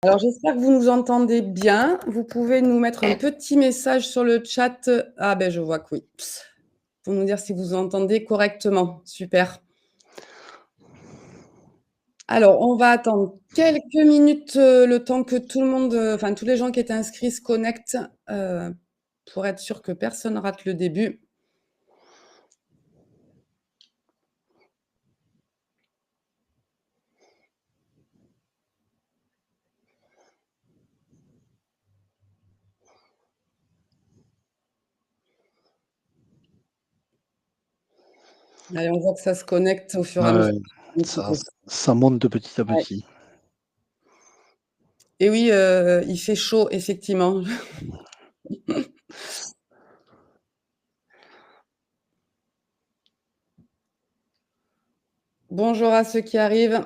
Alors j'espère que vous nous entendez bien. Vous pouvez nous mettre un petit message sur le chat. Ah ben je vois que oui. Pour nous dire si vous entendez correctement. Super. Alors on va attendre quelques minutes, le temps que tout le monde, enfin tous les gens qui étaient inscrits se connectent, pour être sûr que personne rate le début. Allez, on voit que ça se connecte au fur et à Ouais, mesure. ouais, Un petit ça peu. ça monte de petit à Ouais. petit. Et oui, il fait chaud effectivement. Bonjour à ceux qui arrivent.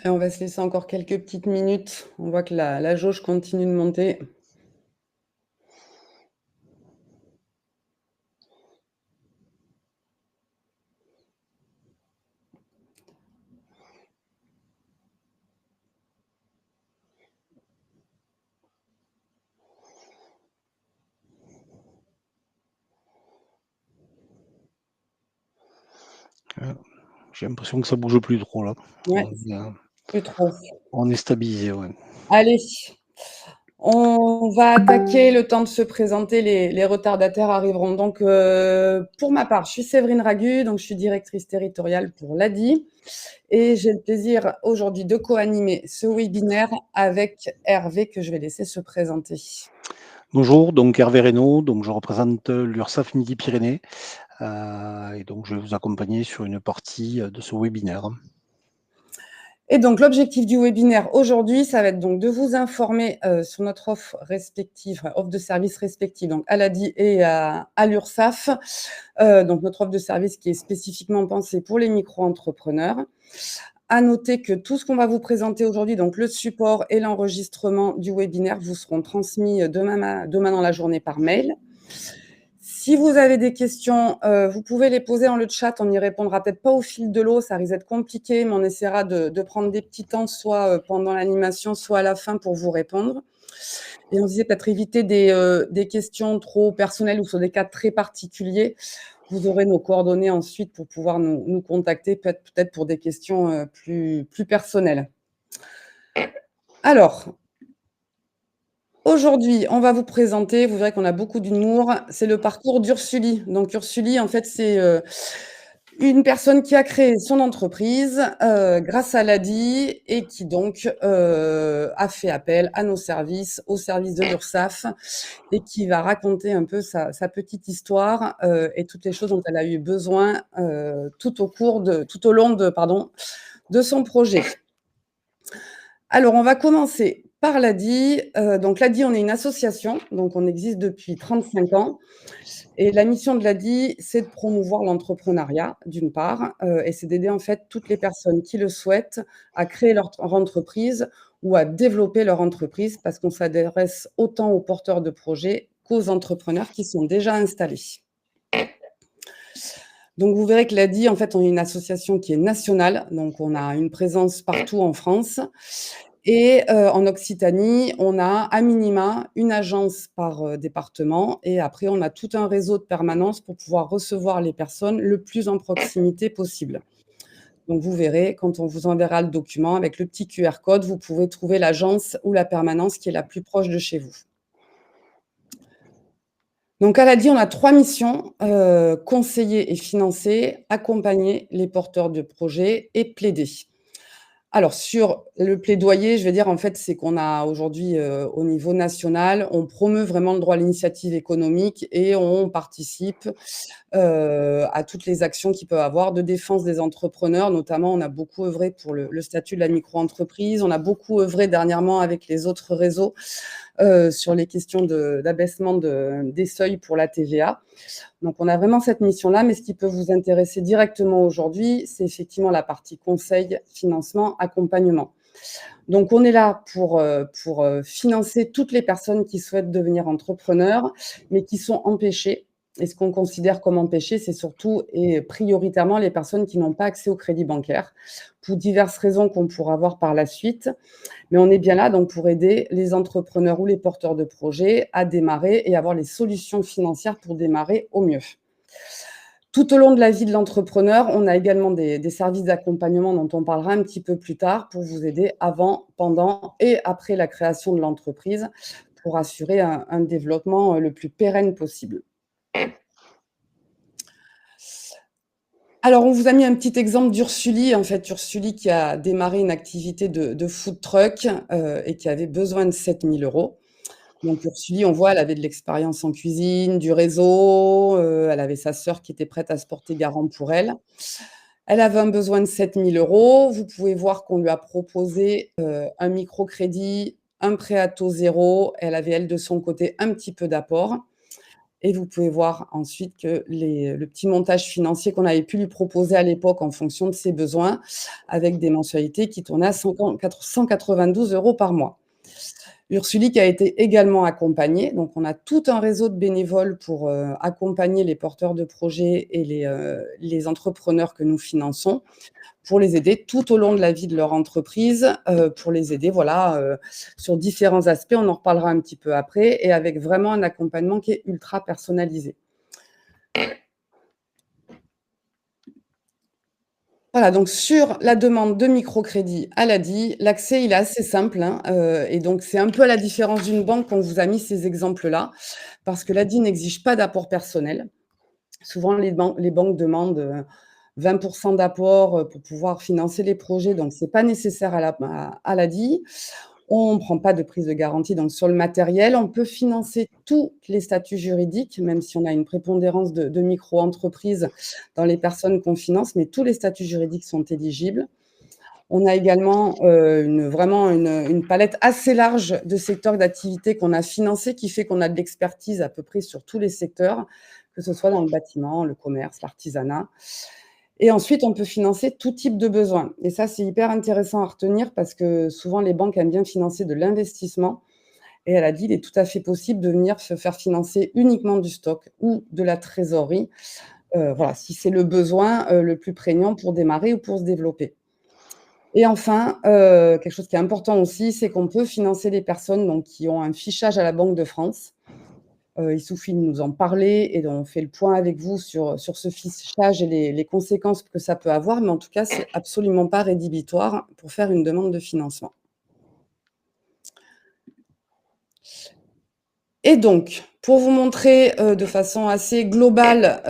Et on va se laisser encore quelques petites minutes. On voit que la jauge continue de monter. J'ai l'impression que ça bouge plus trop là. Ouais, On est, heu, plus trop. on est stabilisé, ouais. Allez, on va attaquer le temps de se présenter. Les retardataires arriveront. Donc, pour ma part, je suis Séverine Ragu, donc je suis directrice territoriale pour l'ADI. Et j'ai le plaisir aujourd'hui de co-animer ce webinaire avec Hervé, que je vais laisser se présenter. Bonjour, donc Hervé Reynaud, donc je représente l'URSSAF Midi-Pyrénées, et donc je vais vous accompagner sur une partie, de ce webinaire. Et donc, l'objectif du webinaire aujourd'hui, ça va être donc de vous informer sur notre offre respective, enfin, offre de services respective, donc à l'ADI et à l'URSSAF. Donc, notre offre de service qui est spécifiquement pensée pour les micro-entrepreneurs. À noter que tout ce qu'on va vous présenter aujourd'hui, donc le support et l'enregistrement du webinaire, vous seront transmis demain dans la journée par mail. Si vous avez des questions, vous pouvez les poser dans le chat. On y répondra peut-être pas au fil de l'eau, ça risque d'être compliqué, mais on essaiera de prendre des petits temps, soit pendant l'animation, soit à la fin pour vous répondre. Et on disait peut-être éviter des questions trop personnelles ou sur des cas très particuliers. Vous aurez nos coordonnées ensuite pour pouvoir nous contacter, peut-être pour des questions plus personnelles. Alors, aujourd'hui, on va vous présenter, vous verrez qu'on a beaucoup d'humour, c'est le parcours d'Ursuli. Donc Ursuli, en fait, c'est une personne qui a créé son entreprise grâce à l'ADI et qui donc a fait appel à nos services, au service de l'URSSAF, et qui va raconter un peu sa petite histoire et toutes les choses dont elle a eu besoin tout au long de son projet. Alors, on va commencer par l'ADI. Donc l'ADI, on est une association, donc on existe depuis 35 ans. Et la mission de l'ADI, c'est de promouvoir l'entrepreneuriat, d'une part, et c'est d'aider en fait toutes les personnes qui le souhaitent à créer leur entreprise ou à développer leur entreprise, parce qu'on s'adresse autant aux porteurs de projets qu'aux entrepreneurs qui sont déjà installés. Donc vous verrez que l'ADI, en fait, on est une association qui est nationale, donc on a une présence partout en France. Et en Occitanie, on a à minima une agence par département, et après on a tout un réseau de permanence pour pouvoir recevoir les personnes le plus en proximité possible. Donc vous verrez, quand on vous enverra le document avec le petit QR code, vous pouvez trouver l'agence ou la permanence qui est la plus proche de chez vous. Donc à l'ADI, on a 3 missions, conseiller et financer, accompagner les porteurs de projets et plaider. Alors sur Le plaidoyer, je vais dire, en fait, c'est qu'on a aujourd'hui, au niveau national, on promeut vraiment le droit à l'initiative économique et on participe, à toutes les actions qu'il peut avoir de défense des entrepreneurs. Notamment, on a beaucoup œuvré pour le statut de la micro-entreprise. On a beaucoup œuvré dernièrement avec les autres réseaux, sur les questions d'abaissement des seuils pour la TVA. Donc on a vraiment cette mission-là, mais ce qui peut vous intéresser directement aujourd'hui, c'est effectivement la partie conseil, financement, accompagnement. Donc on est là pour financer toutes les personnes qui souhaitent devenir entrepreneurs, mais qui sont empêchées. Et ce qu'on considère comme empêchées, c'est surtout et prioritairement les personnes qui n'ont pas accès au crédit bancaire, pour diverses raisons qu'on pourra voir par la suite. Mais on est bien là donc pour aider les entrepreneurs ou les porteurs de projets à démarrer et avoir les solutions financières pour démarrer au mieux. Tout au long de la vie de l'entrepreneur, on a également des services d'accompagnement dont on parlera un petit peu plus tard pour vous aider avant, pendant et après la création de l'entreprise pour assurer un développement le plus pérenne possible. Alors, on vous a mis un petit exemple d'Ursuli. En fait, Ursuli qui a démarré une activité de food truck et qui avait besoin de 7 000 €. Donc Ursuli, on voit, elle avait de l'expérience en cuisine, du réseau, elle avait sa sœur qui était prête à se porter garant pour elle. Elle avait un besoin de 7 000 €. Vous pouvez voir qu'on lui a proposé, un microcrédit, un prêt à taux zéro. Elle avait, elle, de son côté, un petit peu d'apport et vous pouvez voir ensuite que le petit montage financier qu'on avait pu lui proposer à l'époque en fonction de ses besoins, avec des mensualités qui tournaient à 192 € par mois. Ursuli qui a été également accompagnée, donc on a tout un réseau de bénévoles pour, accompagner les porteurs de projets et les entrepreneurs que nous finançons, pour les aider tout au long de la vie de leur entreprise, pour les aider, voilà, sur différents aspects. On en reparlera un petit peu après et avec vraiment un accompagnement qui est ultra personnalisé. Voilà, donc sur la demande de microcrédit à l'ADI, l'accès, il est assez simple, hein, et donc c'est un peu à la différence d'une banque qu'on vous a mis ces exemples-là, parce que l'ADI n'exige pas d'apport personnel. Souvent les banques demandent, 20 d'apport, pour pouvoir financer les projets, donc c'est pas nécessaire à l'ADI. On ne prend pas de prise de garantie, donc sur le matériel, on peut financer tous les statuts juridiques, même si on a une prépondérance de micro-entreprises dans les personnes qu'on finance, mais tous les statuts juridiques sont éligibles. On a également, vraiment une palette assez large de secteurs d'activité qu'on a financés, qui fait qu'on a de l'expertise à peu près sur tous les secteurs, que ce soit dans le bâtiment, le commerce, l'artisanat. Et ensuite, on peut financer tout type de besoins. Et ça, c'est hyper intéressant à retenir parce que souvent, les banques aiment bien financer de l'investissement. Et elle a dit, il est tout à fait possible de venir se faire financer uniquement du stock ou de la trésorerie, voilà, si c'est le besoin, le plus prégnant pour démarrer ou pour se développer. Et enfin, quelque chose qui est important aussi, c'est qu'on peut financer des personnes donc qui ont un fichage à la Banque de France. Il suffit de nous en parler et on fait le point avec vous sur ce fichage et les conséquences que ça peut avoir, mais en tout cas, c'est absolument pas rédhibitoire pour faire une demande de financement. Et donc, pour vous montrer, de façon assez globale,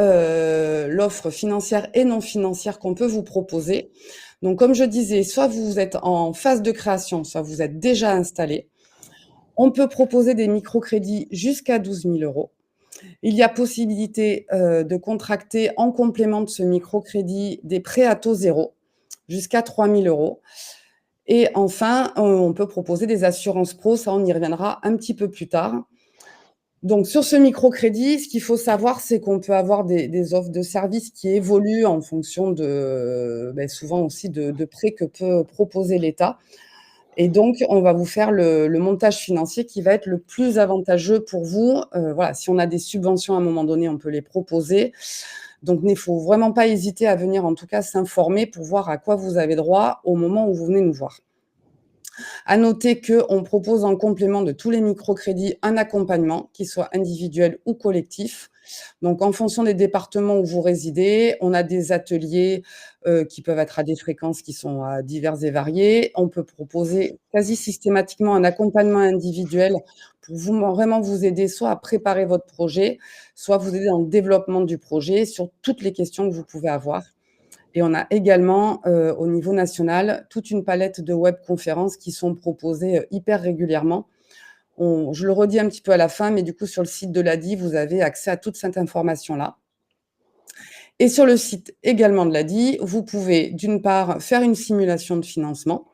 l'offre financière et non financière qu'on peut vous proposer. Donc comme je disais, soit vous êtes en phase de création, soit vous êtes déjà installé. On peut proposer des microcrédits jusqu'à 12 000 €. Il y a possibilité, de contracter en complément de ce microcrédit des prêts à taux zéro jusqu'à 3 000 € et enfin, on peut proposer des assurances pro, ça on y reviendra un petit peu plus tard. Donc sur ce microcrédit, ce qu'il faut savoir, c'est qu'on peut avoir des offres de services qui évoluent en fonction souvent aussi de prêts que peut proposer l'État. Et donc, on va vous faire le montage financier qui va être le plus avantageux pour vous. Voilà, si on a des subventions à un moment donné, on peut les proposer. Donc, il ne faut vraiment pas hésiter à venir, en tout cas, s'informer pour voir à quoi vous avez droit au moment où vous venez nous voir. À noter qu'on propose en complément de tous les microcrédits un accompagnement, qu'il soit individuel ou collectif. Donc, en fonction des départements où vous résidez, on a des ateliers qui peuvent être à des fréquences qui sont diverses et variées. On peut proposer quasi systématiquement un accompagnement individuel pour vraiment vous aider soit à préparer votre projet, soit vous aider dans le développement du projet sur toutes les questions que vous pouvez avoir. et on a également, au niveau national, toute une palette de webconférences qui sont proposées, hyper régulièrement. Je le redis un petit peu à la fin, mais du coup, sur le site de l'ADI, vous avez accès à toute cette information-là. Et sur le site également de l'ADI, vous pouvez d'une part faire une simulation de financement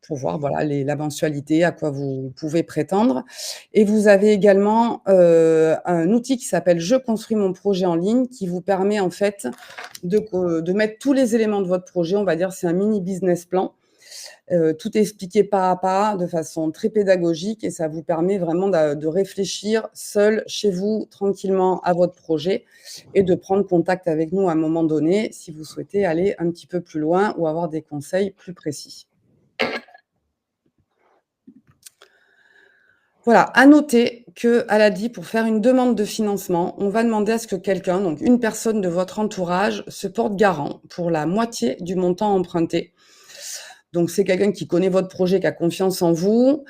pour voir voilà la mensualité, à quoi vous pouvez prétendre. Et vous avez également un outil qui s'appelle Je construis mon projet en ligne qui vous permet en fait de mettre tous les éléments de votre projet. On va dire c'est un mini business plan. Tout est expliqué pas à pas, de façon très pédagogique et ça vous permet vraiment de réfléchir seul, chez vous, tranquillement à votre projet et de prendre contact avec nous à un moment donné, si vous souhaitez aller un petit peu plus loin ou avoir des conseils plus précis. Voilà, à noter qu'à l'ADI, pour faire une demande de financement, on va demander à ce que quelqu'un, donc une personne de votre entourage, se porte garant pour la moitié du montant emprunté. Donc c'est quelqu'un qui connaît votre projet, qui a confiance en vous.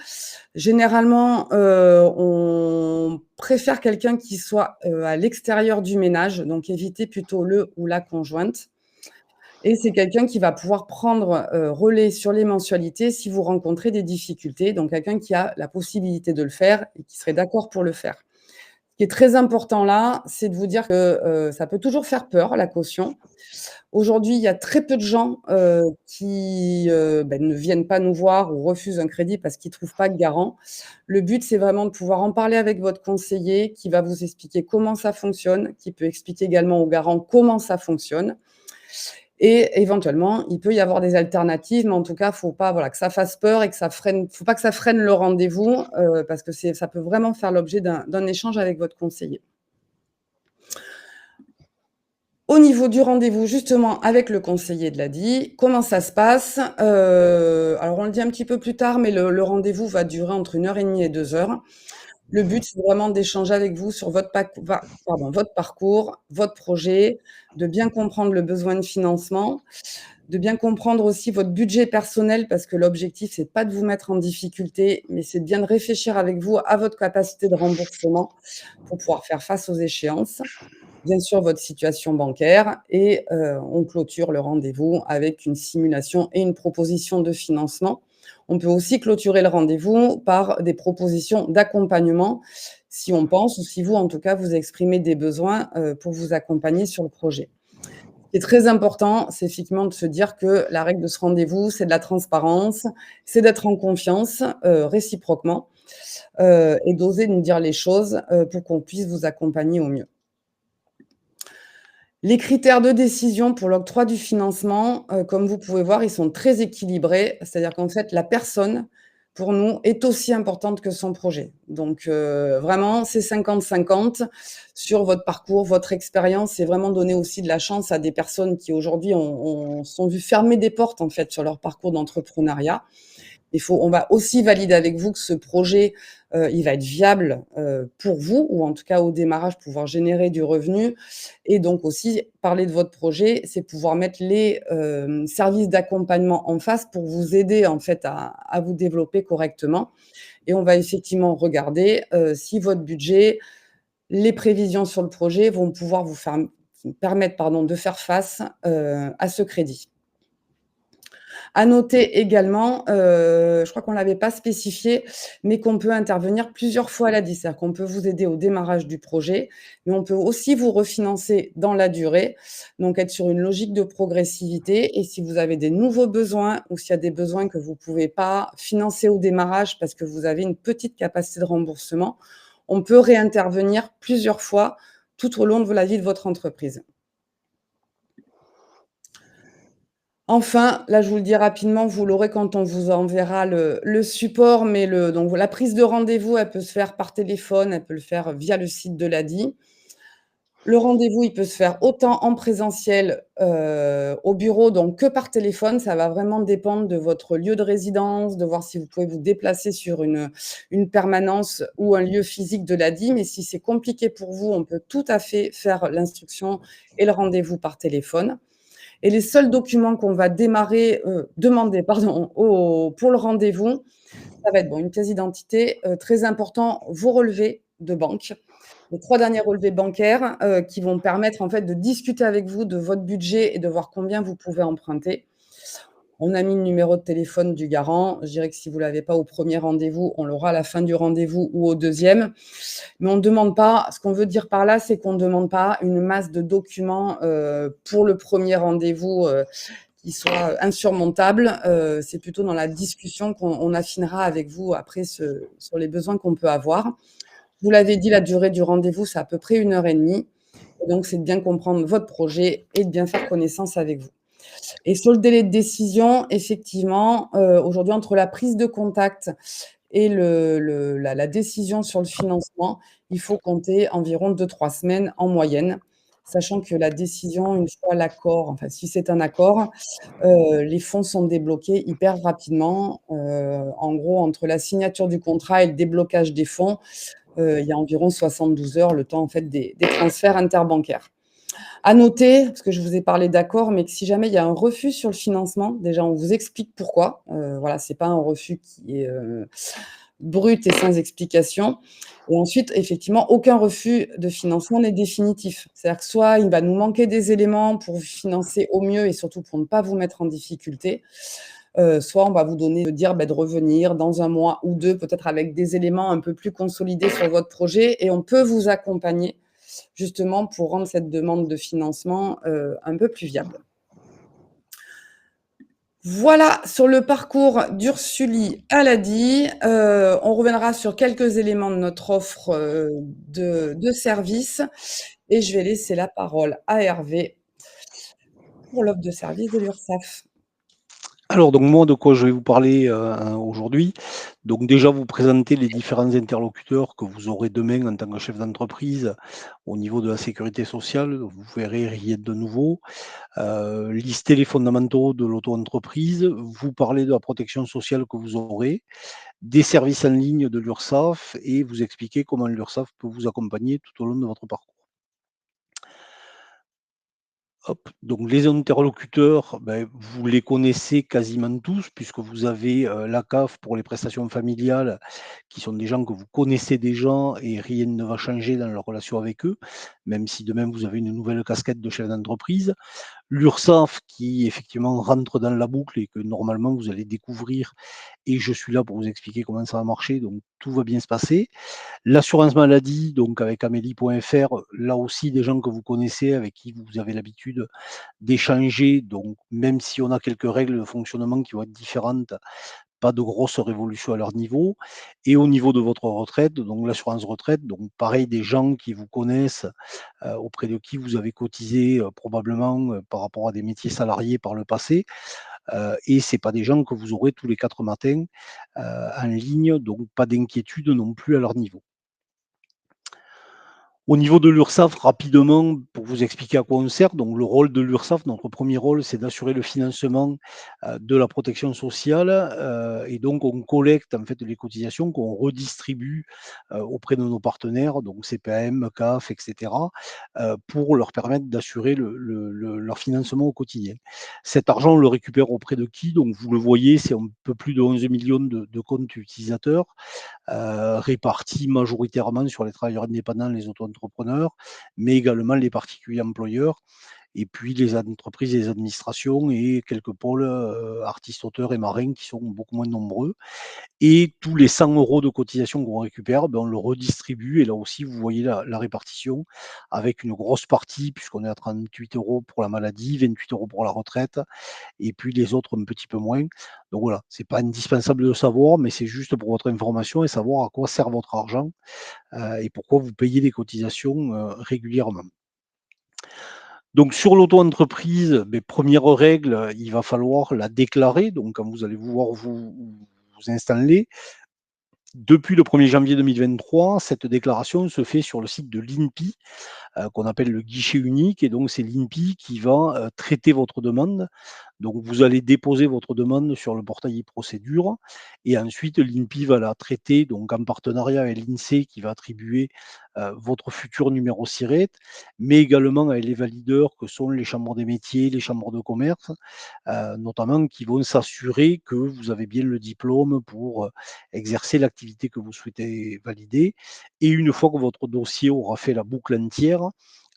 Généralement, on préfère quelqu'un qui soit, à l'extérieur du ménage, donc évitez plutôt le ou la conjointe et c'est quelqu'un qui va pouvoir prendre, relais sur les mensualités si vous rencontrez des difficultés, donc quelqu'un qui a la possibilité de le faire et qui serait d'accord pour le faire. Ce qui est très important là, c'est de vous dire que, ça peut toujours faire peur, la caution. Aujourd'hui, il y a très peu de gens, qui, ne viennent pas nous voir ou refusent un crédit parce qu'ils trouvent pas de garant. Le but, c'est vraiment de pouvoir en parler avec votre conseiller qui va vous expliquer comment ça fonctionne, qui peut expliquer également au garant comment ça fonctionne et éventuellement, il peut y avoir des alternatives, mais en tout cas, faut pas, voilà, que ça fasse peur et que ça freine faut pas que ça freine le rendez-vous, parce que ça peut vraiment faire l'objet d'un échange avec votre conseiller. Au niveau du rendez-vous, justement, avec le conseiller de l'ADI, comment ça se passe? Alors on le dit un petit peu plus tard, mais le rendez-vous va durer entre 1 heure et demie et 2 heures. Le but, c'est vraiment d'échanger avec vous sur votre parcours, votre projet, de bien comprendre le besoin de financement, de bien comprendre aussi votre budget personnel parce que l'objectif, c'est pas de vous mettre en difficulté, mais c'est de bien de réfléchir avec vous à votre capacité de remboursement pour pouvoir faire face aux échéances. Bien sûr, votre situation bancaire et on clôture le rendez-vous avec une simulation et une proposition de financement. On peut aussi clôturer le rendez-vous par des propositions d'accompagnement, si on pense ou si vous, en tout cas, vous exprimez des besoins, pour vous accompagner sur le projet. Ce qui est très important, c'est effectivement de se dire que la règle de ce rendez-vous, c'est de la transparence, c'est d'être en confiance, réciproquement, et d'oser nous dire les choses, pour qu'on puisse vous accompagner au mieux. Les critères de décision pour l'octroi du financement, comme vous pouvez voir, ils sont très équilibrés. C'est-à-dire qu'en fait, la personne, pour nous, est aussi importante que son projet. Donc, vraiment, c'est 50-50 sur votre parcours, votre expérience. C'est vraiment donner aussi de la chance à des personnes qui aujourd'hui sont vues fermer des portes, en fait, sur leur parcours d'entrepreneuriat. On va aussi valider avec vous que ce projet, il va être viable, pour vous ou en tout cas au démarrage pouvoir générer du revenu et donc aussi parler de votre projet, c'est pouvoir mettre les, services d'accompagnement en face pour vous aider en fait à vous développer correctement et on va effectivement regarder, si votre budget, les prévisions sur le projet vont pouvoir vous permettre, pardon, de faire face, à ce crédit. À noter également, je crois qu'on l'avait pas spécifié, mais qu'on peut intervenir plusieurs fois à l'ADI. C'est-à-dire qu'on peut vous aider au démarrage du projet, mais on peut aussi vous refinancer dans la durée, donc être sur une logique de progressivité et si vous avez des nouveaux besoins ou s'il y a des besoins que vous pouvez pas financer au démarrage parce que vous avez une petite capacité de remboursement, on peut réintervenir plusieurs fois tout au long de la vie de votre entreprise. Enfin, là, je vous le dis rapidement, vous l'aurez quand on vous enverra le support, mais donc la prise de rendez-vous, elle peut se faire par téléphone, elle peut le faire via le site de l'ADI. Le rendez-vous, il peut se faire autant en présentiel, au bureau, donc que par téléphone. Ça va vraiment dépendre de votre lieu de résidence, de voir si vous pouvez vous déplacer sur une permanence ou un lieu physique de l'ADI. Mais si c'est compliqué pour vous, on peut tout à fait faire l'instruction et le rendez-vous par téléphone. Et les seuls documents qu'on va demander pardon, pour le rendez-vous, ça va être bon, une pièce d'identité, très important, vos relevés de banque. Les 3 derniers relevés bancaires, qui vont permettre en fait de discuter avec vous de votre budget et de voir combien vous pouvez emprunter. On a mis le numéro de téléphone du garant. Je dirais que si vous l'avez pas au premier rendez-vous, on l'aura à la fin du rendez-vous ou au deuxième. Mais on ne demande pas, ce qu'on veut dire par là, c'est qu'on ne demande pas une masse de documents, pour le premier rendez-vous, qui soit insurmontable. C'est plutôt dans la discussion qu'on affinera avec vous après sur les besoins qu'on peut avoir. Vous l'avez dit, la durée du rendez-vous, c'est à peu près 1 h 30. Et donc, c'est de bien comprendre votre projet et de bien faire connaissance avec vous. Et sur le délai de décision, effectivement, aujourd'hui, entre la prise de contact et la décision sur le financement, il faut compter environ 2 3 semaines en moyenne, sachant que la décision, une fois l'accord, enfin, si c'est un accord, les fonds sont débloqués hyper rapidement. En gros, entre la signature du contrat et le déblocage des fonds, il y a environ 72 heures, le temps en fait des transferts interbancaires. À noter, parce que je vous ai parlé d'accord, mais que si jamais il y a un refus sur le financement, déjà on vous explique pourquoi. Voilà, c'est pas un refus qui est brut et sans explication. Et ensuite, effectivement, aucun refus de financement n'est définitif. C'est-à-dire que soit il va nous manquer des éléments pour vous financer au mieux et surtout pour ne pas vous mettre en difficulté, soit on va vous donner dire, de revenir dans 1 mois ou 2, peut-être avec des éléments un peu plus consolidés sur votre projet et on peut vous accompagner justement pour rendre cette demande de financement, un peu plus viable. Voilà sur le parcours d'Ursuli Aladi. On reviendra sur quelques éléments de notre offre, de services et je vais laisser la parole à Hervé pour l'offre de service de l'Urssaf. Alors donc moi, de quoi je vais vous parler, aujourd'hui? Donc déjà vous présenter les différents interlocuteurs que vous aurez demain en tant que chef d'entreprise au niveau de la sécurité sociale. Vous verrez, rien de nouveau. Lister les fondamentaux de l'auto-entreprise, vous parler de la protection sociale que vous aurez, des services en ligne de l'Urssaf et vous expliquer comment l'Urssaf peut vous accompagner tout au long de votre parcours. Hop, donc les interlocuteurs, vous les connaissez quasiment tous puisque vous avez, la CAF pour les prestations familiales qui sont des gens que vous connaissez déjà et rien ne va changer dans la relation avec eux, même si demain vous avez une nouvelle casquette de chef d'entreprise. L'Urssaf qui effectivement rentre dans la boucle et que normalement vous allez découvrir et je suis là pour vous expliquer comment ça va marcher, donc tout va bien se passer. L'assurance maladie, donc avec Amélie.fr, là aussi des gens que vous connaissez, avec qui vous avez l'habitude d'échanger, donc même si on a quelques règles de fonctionnement qui vont être différentes, pas de grosses révolutions à leur niveau. Et au niveau de votre retraite, donc l'assurance retraite, donc pareil, des gens qui vous connaissent, auprès de qui vous avez cotisé, probablement, par rapport à des métiers salariés par le passé, et c'est pas des gens que vous aurez tous les 4 matins, en ligne, donc pas d'inquiétude non plus à leur niveau. Au niveau de l'Urssaf, rapidement, pour vous expliquer à quoi on sert, donc le rôle de l'Urssaf, notre premier rôle, c'est d'assurer le financement, de la protection sociale, et donc on collecte en fait les cotisations qu'on redistribue, auprès de nos partenaires, donc CPAM, CAF et cetera, pour leur permettre d'assurer leur financement au quotidien. Cet argent, on le récupère auprès de qui? Donc vous le voyez, c'est un peu plus de 11 millions de comptes utilisateurs, répartis majoritairement sur les travailleurs indépendants, les auto-entrepreneurs, mais également les particuliers employeurs et puis les entreprises et les administrations et quelques pôles, artistes, auteurs et marins qui sont beaucoup moins nombreux et tous les 100 € de cotisation qu'on récupère, on le redistribue et là aussi vous voyez la répartition avec une grosse partie puisqu'on est à 38 € pour la maladie, 28 € pour la retraite et puis les autres un petit peu moins. Donc voilà, c'est pas indispensable de savoir, mais c'est juste pour votre information et savoir à quoi sert votre argent, et pourquoi vous payez des cotisations, régulièrement. Donc sur l'auto-entreprise, 1re règle, il va falloir la déclarer. Donc quand vous allez vouloir vous installer, depuis le 1er janvier 2023, cette déclaration se fait sur le site de l'INPI, qu'on appelle le guichet unique et donc c'est l'INPI qui va, traiter votre demande. Donc vous allez déposer votre demande sur le portail e-procédures et ensuite l'INPI va la traiter donc en partenariat avec l'INSEE qui va attribuer, votre futur numéro SIRET, mais également avec les valideurs que sont les chambres des métiers, les chambres de commerce, notamment qui vont s'assurer que vous avez bien le diplôme pour, exercer l'activité que vous souhaitez valider et une fois que votre dossier aura fait la boucle entière,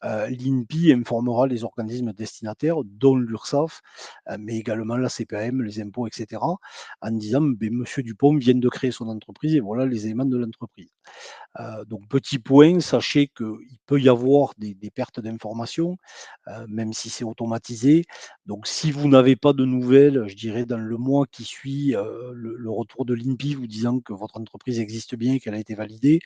l'INPI informera les organismes destinataires, dont l'URSSAF, mais également la CPAM, les impôts et cetera, en disant: «Beh, monsieur Dupont vient de créer son entreprise et voilà les éléments de l'entreprise». Donc petit point, sachez qu'il peut y avoir des pertes d'informations, même si c'est automatisé. Donc si vous n'avez pas de nouvelles, je dirais dans le mois qui suit, le retour de l'INPI vous disant que votre entreprise existe bien et qu'elle a été validée,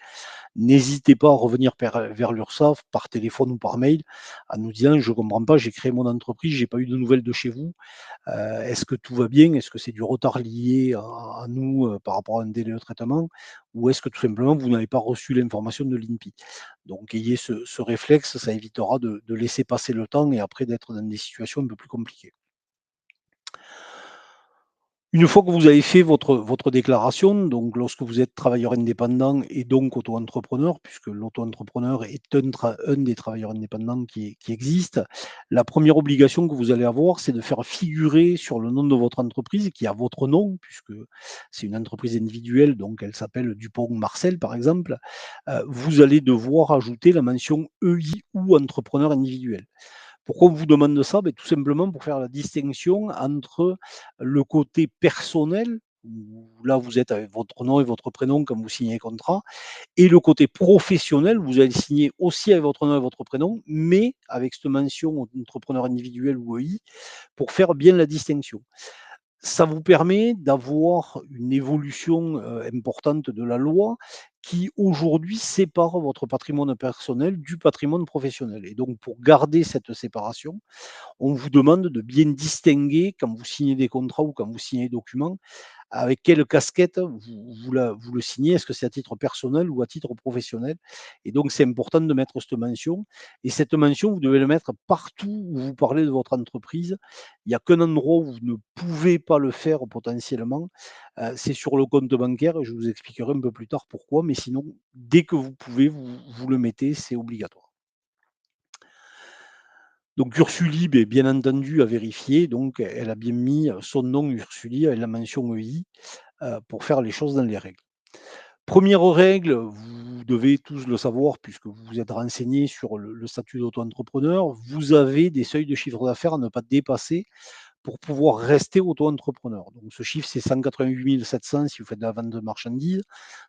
n'hésitez pas à revenir vers l'URSSAF par téléphone ou par mail en nous disant: «Je ne comprends pas, j'ai créé mon entreprise, j'ai pas eu de nouvelles de chez vous. Est-ce que tout va bien? Est-ce que c'est du retard lié à nous, par rapport à un délai de traitement? Ou est-ce que tout simplement vous n'avez pas reçu l'information de l'INPI?» Donc ayez ce réflexe, ça évitera de laisser passer le temps et après d'être dans des situations un peu plus compliquées. Une fois que vous avez fait votre déclaration, donc lorsque vous êtes travailleur indépendant et donc auto-entrepreneur, puisque l'auto-entrepreneur est un des travailleurs indépendants qui existe, la première obligation que vous allez avoir, c'est de faire figurer sur le nom de votre entreprise, qui a votre nom, puisque c'est une entreprise individuelle, donc elle s'appelle Dupont Marcel, par exemple, vous allez devoir ajouter la mention EI ou entrepreneur individuel. Pourquoi on vous demande ça? Beh, tout simplement pour faire la distinction entre le côté personnel, où là vous êtes avec votre nom et votre prénom quand vous signez un contrat, et le côté professionnel, vous allez signer aussi avec votre nom et votre prénom, mais avec cette mention entrepreneur individuel ou EI, pour faire bien la distinction. Ça vous permet d'avoir une évolution, importante de la loi qui aujourd'hui sépare votre patrimoine personnel du patrimoine professionnel et donc pour garder cette séparation, on vous demande de bien distinguer quand vous signez des contrats ou quand vous signez des documents, avec quelle casquette vous le signez? Est-ce que c'est à titre personnel ou à titre professionnel? Et donc c'est important de mettre cette mention et cette mention, vous devez la mettre partout où vous parlez de votre entreprise. Il n'y a qu'un endroit où vous ne pouvez pas le faire potentiellement, c'est sur le compte bancaire et je vous expliquerai un peu plus tard pourquoi, mais sinon, dès que vous pouvez, vous le mettez, c'est obligatoire. Donc Ursuli, beh, bien entendu, a vérifié, donc elle a bien mis, son nom Ursuli avec la mention EI, pour faire les choses dans les règles. Première règle, vous devez tous le savoir puisque vous vous êtes renseignés sur le statut d'auto-entrepreneur, vous avez des seuils de chiffre d'affaires à ne pas dépasser pour pouvoir rester auto-entrepreneur. Donc ce chiffre, c'est 188 700 si vous faites de la vente de marchandises,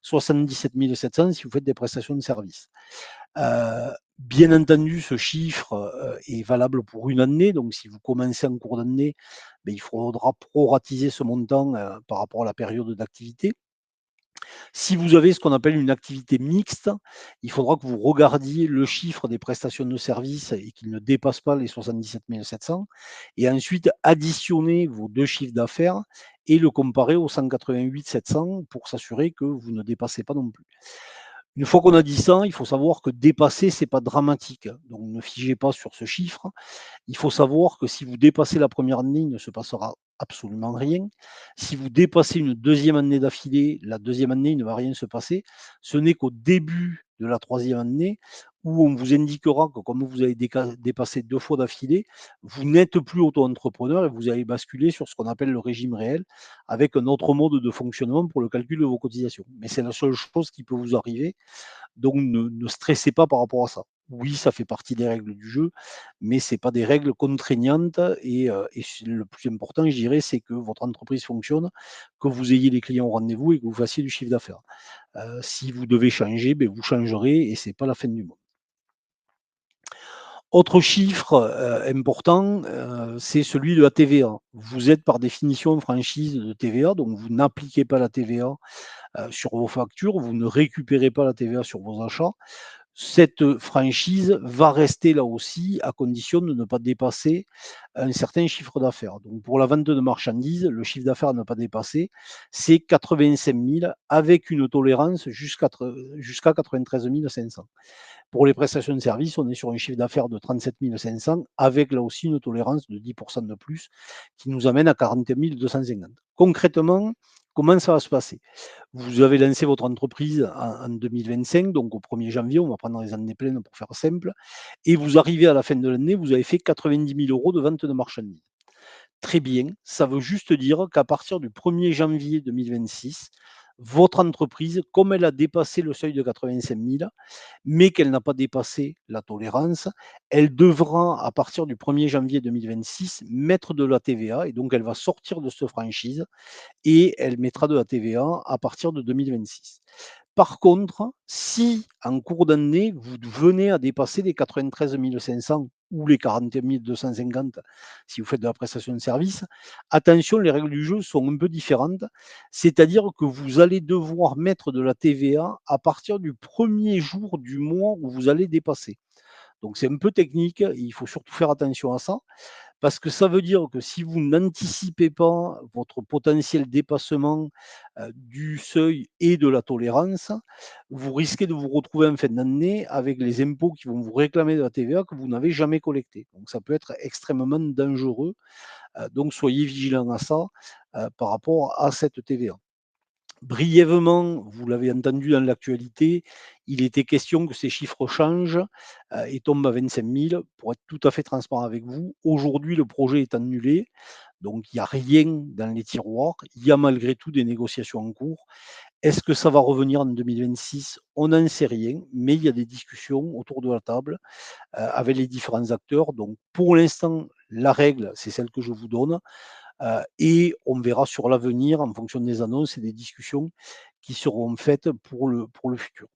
77 700 si vous faites des prestations de services. Bien entendu, ce chiffre, est valable pour une année, donc si vous commencez en cours d'année, beh, il faudra proratiser ce montant, par rapport à la période d'activité. Si vous avez ce qu'on appelle une activité mixte, il faudra que vous regardiez le chiffre des prestations de services et qu'il ne dépasse pas les 77 700 et ensuite additionner vos 2 chiffres d'affaires et le comparer aux 188 700 pour s'assurer que vous ne dépassez pas non plus. Une fois qu'on a dit ça, il faut savoir que dépasser, c'est pas dramatique, hein, donc ne figez pas sur ce chiffre. Il faut savoir que si vous dépassez la première année, il ne se passera absolument rien. Si vous dépassez une deuxième année d'affilée, la deuxième année, il ne va rien se passer. Ce n'est qu'au début de la troisième année où on vous indiquera que comme vous avez dépassé 2 fois d'affilée, vous n'êtes plus auto-entrepreneur et vous allez basculer sur ce qu'on appelle le régime réel avec un autre mode de fonctionnement pour le calcul de vos cotisations. Mais c'est la seule chose qui peut vous arriver, donc ne stressez pas par rapport à ça. Oui, ça fait partie des règles du jeu, mais c'est pas des règles contraignantes et le plus important, je dirais, c'est que votre entreprise fonctionne, que vous ayez les clients au rendez-vous et que vous fassiez du chiffre d'affaires. Si vous devez changer, beh, vous changerez et c'est pas la fin du monde. Autre chiffre, important, c'est celui de la TVA. Vous êtes par définition en franchise de TVA, donc vous n'appliquez pas la TVA, sur vos factures, vous ne récupérez pas la TVA sur vos achats. Cette franchise va rester là aussi à condition de ne pas dépasser un certain chiffre d'affaires. Donc pour la vente de marchandises, le chiffre d'affaires à ne pas dépasser, c'est 85 000 avec une tolérance jusqu'à 93 500. Pour les prestations de services, on est sur un chiffre d'affaires de 37 500 avec là aussi une tolérance de 10 de plus qui nous amène à 41 250. Concrètement, comment ça va se passer? Vous avez lancé votre entreprise en 2025, donc au 1er janvier, on va prendre les années pleines pour faire simple, et vous arrivez à la fin de l'année, vous avez fait 90 000 € de vente de marchandises. Très bien, ça veut juste dire qu'à partir du 1er janvier 2026, votre entreprise, comme elle a dépassé le seuil de 85 000, mais qu'elle n'a pas dépassé la tolérance, elle devra, à partir du 1er janvier 2026, mettre de la TVA et donc elle va sortir de cette franchise et elle mettra de la TVA à partir de 2026. Par contre, si en cours d'année, vous venez à dépasser les 93 500 ou les 41 250 si vous faites de la prestation de service, attention, les règles du jeu sont un peu différentes. C'est-à-dire que vous allez devoir mettre de la TVA à partir du premier jour du mois où vous allez dépasser. Donc c'est un peu technique, il faut surtout faire attention à ça. Parce que ça veut dire que si vous n'anticipez pas votre potentiel dépassement, du seuil et de la tolérance, vous risquez de vous retrouver en fin d'année avec les impôts qui vont vous réclamer de la TVA que vous n'avez jamais collectée. Donc ça peut être extrêmement dangereux, donc soyez vigilants à ça, par rapport à cette TVA. Brièvement, vous l'avez entendu dans l'actualité, il était question que ces chiffres changent et tombent à 25 000. Pour être tout à fait transparent avec vous, aujourd'hui, le projet est annulé, donc il n'y a rien dans les tiroirs. Il y a malgré tout des négociations en cours. Est-ce que ça va revenir en 2026? On n'en sait rien, mais il y a des discussions autour de la table avec les différents acteurs. Donc pour l'instant, la règle, c'est celle que je vous donne. Et on verra sur l'avenir, en fonction des annonces et des discussions qui seront faites pour le futur.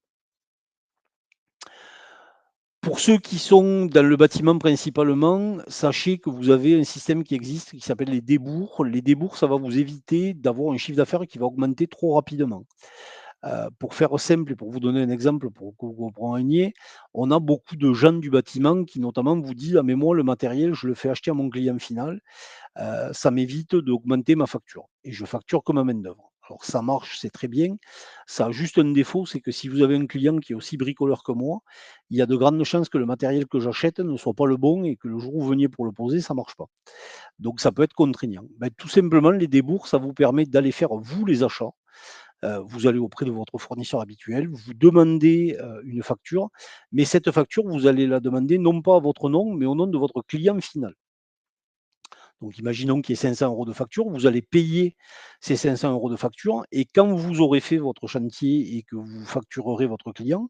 Pour ceux qui sont dans le bâtiment principalement, sachez que vous avez un système qui existe qui s'appelle les débours. Les débours, ça va vous éviter d'avoir un chiffre d'affaires qui va augmenter trop rapidement. Pour faire simple et pour vous donner un exemple pour que vous compreniez, on a beaucoup de gens du bâtiment qui notamment vous disent: «Ah mais moi le matériel, je le fais acheter à mon client final. Ça m'évite d'augmenter ma facture et je facture comme ma main-d'œuvre. Alors ça marche, c'est très bien. Ça a juste un défaut, c'est que si vous avez un client qui est aussi bricoleur que moi, il y a de grandes chances que le matériel que j'achète ne soit pas le bon et que le jour où vous veniez pour le poser, ça ne marche pas. Donc ça peut être contraignant. Ben, tout simplement, les débours, ça vous permet d'aller faire vous les achats. Vous allez auprès de votre fournisseur habituel, vous demandez une facture, mais cette facture, vous allez la demander non pas à votre nom, mais au nom de votre client final. Donc imaginons qu'il y ait 500 € de facture, vous allez payer ces 500 € de facture et quand vous aurez fait votre chantier et que vous facturerez votre client,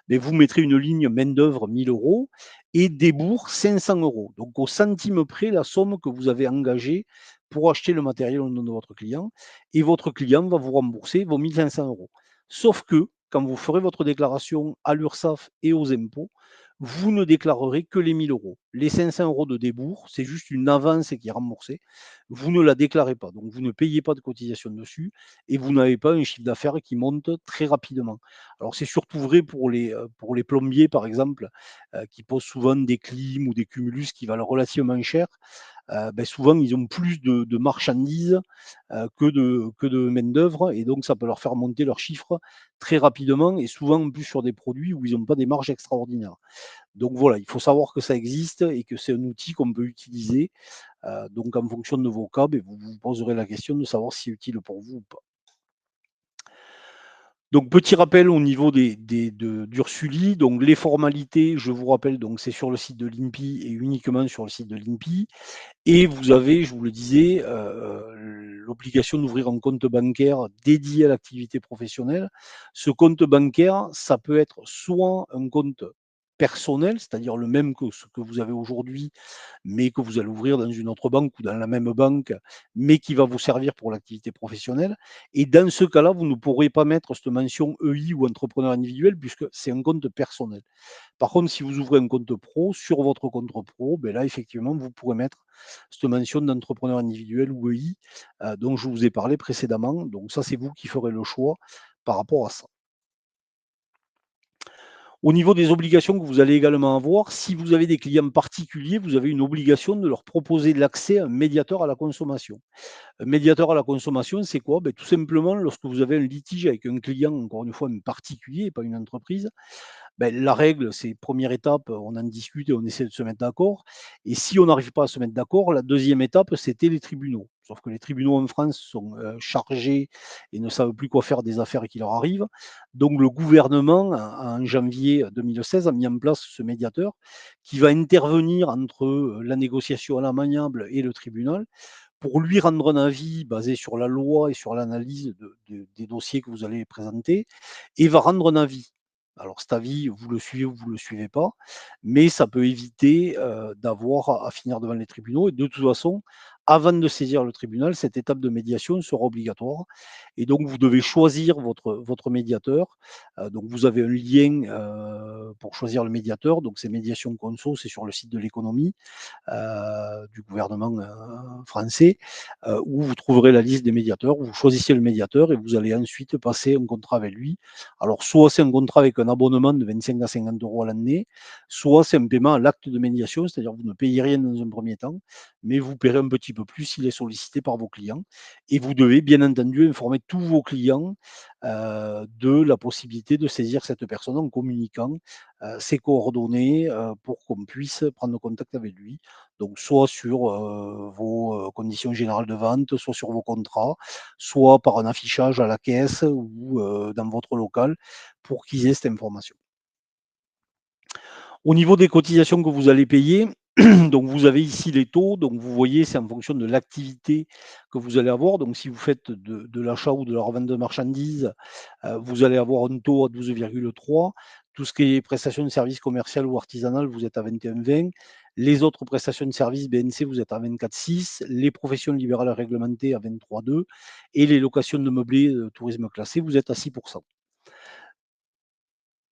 beh, vous mettrez une ligne main-d'œuvre 1 000 € et débours 500 €. Donc au centime près, la somme que vous avez engagée pour acheter le matériel au nom de votre client et votre client va vous rembourser vos 1 500 €. Sauf que quand vous ferez votre déclaration à l'URSSAF et aux impôts, vous ne déclarerez que les 1 000 €. Les 500 € de débours, c'est juste une avance qui est remboursée. Vous ne la déclarez pas, donc vous ne payez pas de cotisation dessus et vous n'avez pas un chiffre d'affaires qui monte très rapidement. Alors c'est surtout vrai pour les plombiers, par exemple, qui posent souvent des clims ou des cumulus qui valent relativement cher. Beh, souvent, ils ont plus de marchandises, que de main-d'œuvre et donc ça peut leur faire monter leurs chiffres très rapidement et souvent en plus sur des produits où ils n'ont pas des marges extraordinaires. Donc voilà, il faut savoir que ça existe et que c'est un outil qu'on peut utiliser. Donc en fonction de vos cas, beh, vous vous poserez la question de savoir si c'est utile pour vous ou pas. Donc petit rappel au niveau d'Ursuli, donc les formalités, je vous rappelle, donc c'est sur le site de l'INPI et uniquement sur le site de l'INPI et vous avez, je vous le disais, l'obligation d'ouvrir un compte bancaire dédié à l'activité professionnelle. Ce compte bancaire, ça peut être soit un compte personnel, c'est-à-dire le même que ce que vous avez aujourd'hui mais que vous allez ouvrir dans une autre banque ou dans la même banque, mais qui va vous servir pour l'activité professionnelle. Et dans ce cas-là, vous ne pourrez pas mettre cette mention EI ou entrepreneur individuel puisque c'est un compte personnel. Par contre, si vous ouvrez un compte pro, sur votre compte pro, ben là, effectivement, vous pourrez mettre cette mention d'entrepreneur individuel ou EI dont je vous ai parlé précédemment. Donc ça, c'est vous qui ferez le choix par rapport à ça. Au niveau des obligations que vous allez également avoir, si vous avez des clients particuliers, vous avez une obligation de leur proposer l'accès à un médiateur à la consommation. Un médiateur à la consommation, c'est quoi? Ben, tout simplement, lorsque vous avez un litige avec un client, encore une fois, un particulier, pas une entreprise, la règle, c'est première étape, on en discute et on essaie de se mettre d'accord. Et si on n'arrive pas à se mettre d'accord, la deuxième étape, c'était les tribunaux. Sauf que les tribunaux en France sont chargés et ne savent plus quoi faire des affaires qui leur arrivent. Donc le gouvernement, en janvier 2016, a mis en place ce médiateur qui va intervenir entre la négociation à l'amiable et le tribunal pour lui rendre un avis basé sur la loi et sur l'analyse des dossiers que vous allez présenter, et va rendre un avis. Alors cet avis, vous le suivez ou vous ne le suivez pas, mais ça peut éviter d'avoir à finir devant les tribunaux. Et de toute façon, avant de saisir le tribunal, cette étape de médiation sera obligatoire. Et donc, vous devez choisir votre médiateur. Donc, vous avez un lien pour choisir le médiateur. Donc, c'est Médiation Conso, c'est sur le site de l'économie du gouvernement français, où vous trouverez la liste des médiateurs. Vous choisissez le médiateur et vous allez ensuite passer un contrat avec lui. Alors, soit c'est un contrat avec un abonnement de 25 à 50 euros à l'année, soit c'est un paiement à l'acte de médiation, c'est-à-dire que vous ne payez rien dans un premier temps, mais vous paierez un petit peu plus s'il est sollicité par vos clients. Et vous devez bien entendu informer tous vos clients de la possibilité de saisir cette personne en communiquant ses coordonnées pour qu'on puisse prendre contact avec lui. Donc soit sur vos conditions générales de vente, soit sur vos contrats, soit par un affichage à la caisse ou dans votre local pour qu'ils aient cette information. Au niveau des cotisations que vous allez payer, donc vous avez ici les taux. Donc vous voyez, c'est en fonction de l'activité que vous allez avoir. Donc si vous faites de l'achat ou de la revente de marchandises, vous allez avoir un taux à 12,3. Tout ce qui est prestations de services commerciales ou artisanales, vous êtes à 21,20. Les autres prestations de services BNC, vous êtes à 24,6. Les professions libérales réglementées à 23,2. Et les locations de meublés tourisme classé, vous êtes à 6%.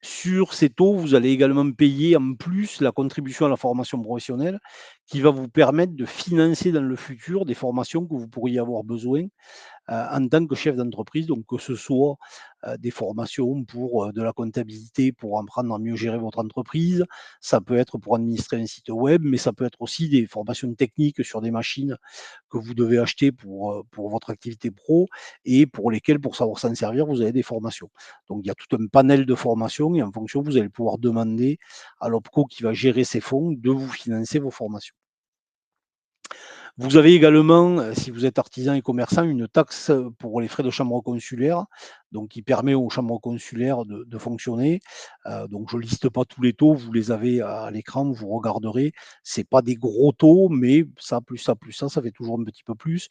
Sur ces taux, vous allez également payer en plus la contribution à la formation professionnelle qui va vous permettre de financer dans le futur des formations que vous pourriez avoir besoin en tant que chef d'entreprise, donc que ce soit des formations pour de la comptabilité, pour apprendre à mieux gérer votre entreprise, ça peut être pour administrer un site web, mais ça peut être aussi des formations techniques sur des machines que vous devez acheter pour votre activité pro et pour lesquelles, pour savoir s'en servir, vous avez des formations. Donc il y a tout un panel de formations et en fonction, vous allez pouvoir demander à l'OPCO qui va gérer ces fonds de vous financer vos formations. Vous avez également, si vous êtes artisan et commerçant, une taxe pour les frais de chambre consulaire, donc qui permet aux chambres consulaires de fonctionner. Donc je ne liste pas tous les taux, vous les avez à l'écran, vous regarderez. C'est pas des gros taux, mais ça, plus ça, plus ça fait toujours un petit peu plus.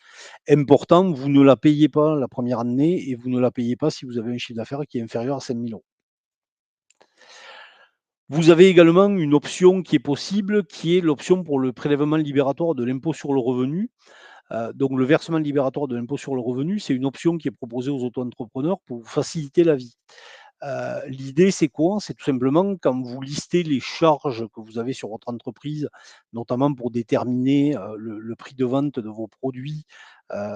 Important, vous ne la payez pas la première année et vous ne la payez pas si vous avez un chiffre d'affaires qui est inférieur à 5 000 €. Vous avez également une option qui est possible, qui est l'option pour le prélèvement libératoire de l'impôt sur le revenu. Donc le versement libératoire de l'impôt sur le revenu, c'est une option qui est proposée aux auto-entrepreneurs pour vous faciliter la vie. L'idée, c'est quoi? C'est tout simplement quand vous listez les charges que vous avez sur votre entreprise, notamment pour déterminer le prix de vente de vos produits